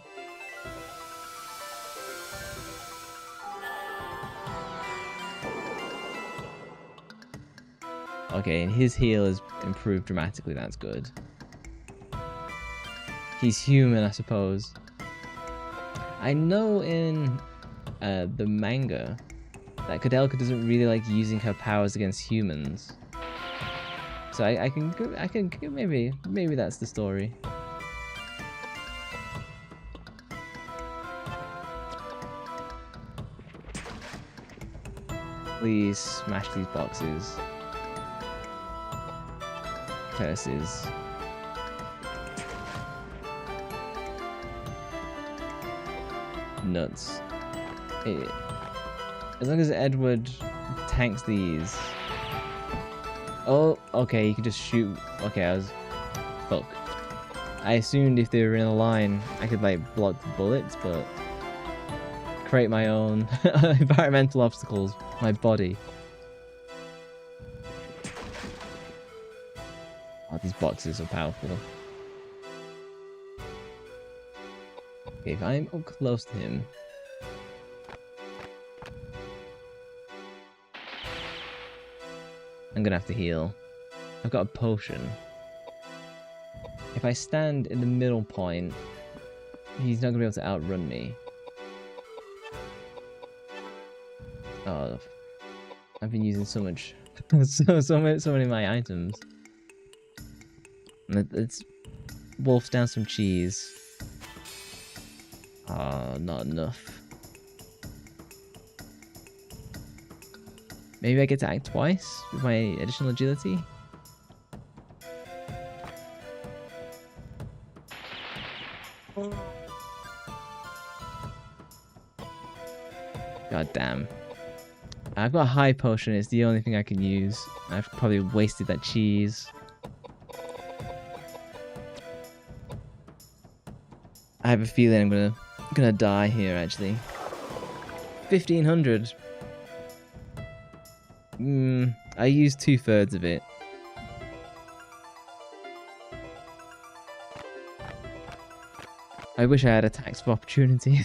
Okay, and his heal has improved dramatically, that's good. He's human, I suppose. I know in the manga that Koudelka doesn't really like using her powers against humans. So I can maybe that's the story. Please smash these boxes. Curses. Nuts. As long as Edward tanks these. Oh, okay, you can just shoot. Okay, I was... Fuck. I assumed if they were in a line, I could, like, block the bullets, but... Create my own environmental obstacles. My body. Oh, these boxes are powerful. Okay, if I'm up close to him... I'm gonna have to heal. I've got a potion. If I stand in the middle point, he's not gonna be able to outrun me. Oh, I've been using so much, so many of my items. Let's wolf down some cheese. Oh, not enough. Maybe I get to act twice with my additional agility? God damn. I've got a high potion, it's the only thing I can use. I've probably wasted that cheese. I have a feeling I'm gonna die here actually. 1500. I used 2/3 of it. I wish I had attacks of opportunity.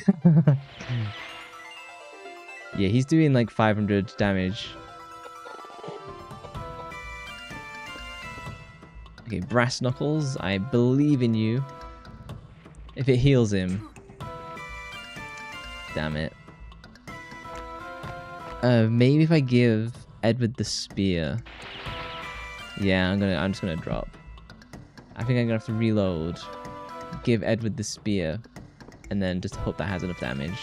Yeah, he's doing like 500 damage. Okay, Brass Knuckles, I believe in you. If it heals him. Damn it. Maybe if I give Edward the spear. Yeah, I'm just gonna drop. I think I'm gonna have to reload. Give Edward the spear. And then just hope that has enough damage.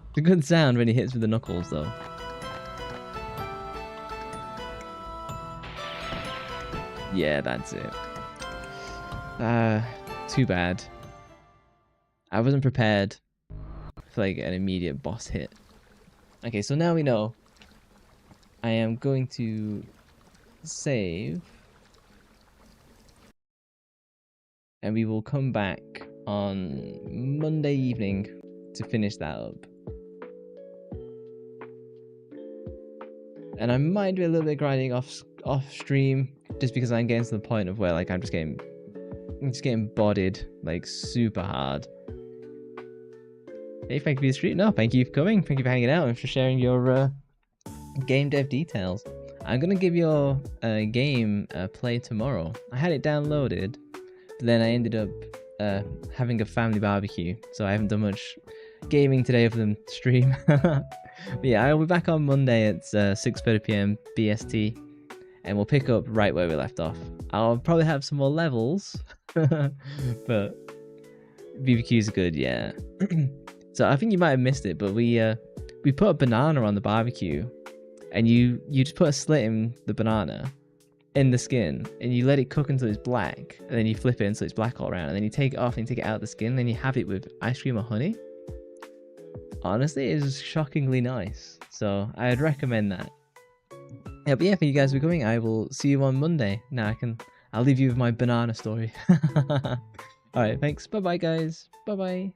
It's a good sound when he hits with the knuckles, though. Yeah, that's it. Too bad. I wasn't prepared for like an immediate boss hit. Okay, so now we know. I am going to save. And we will come back on Monday evening to finish that up. And I might do a little bit of grinding off stream, just because I'm getting to the point of where like I'm just getting bodied like super hard. Hey, thank you for the stream. No, thank you for coming. Thank you for hanging out and for sharing your game dev details. I'm gonna give your game a play tomorrow. I had it downloaded, but then I ended up having a family barbecue, so I haven't done much gaming today other than stream. But yeah, I'll be back on Monday at 6:30 PM BST, and we'll pick up right where we left off. I'll probably have some more levels, but BBQ's good, yeah. So I think you might have missed it, but we put a banana on the barbecue, and you just put a slit in the banana, in the skin, and you let it cook until it's black, and then you flip it until it's black all around, and then you take it off and you take it out of the skin, and then you have it with ice cream or honey. Honestly, it is shockingly nice, so I'd recommend that. Yeah, but yeah, for you guys for coming, I will see you on Monday. Now I'll leave you with my banana story. Alright, thanks, bye bye guys, bye bye.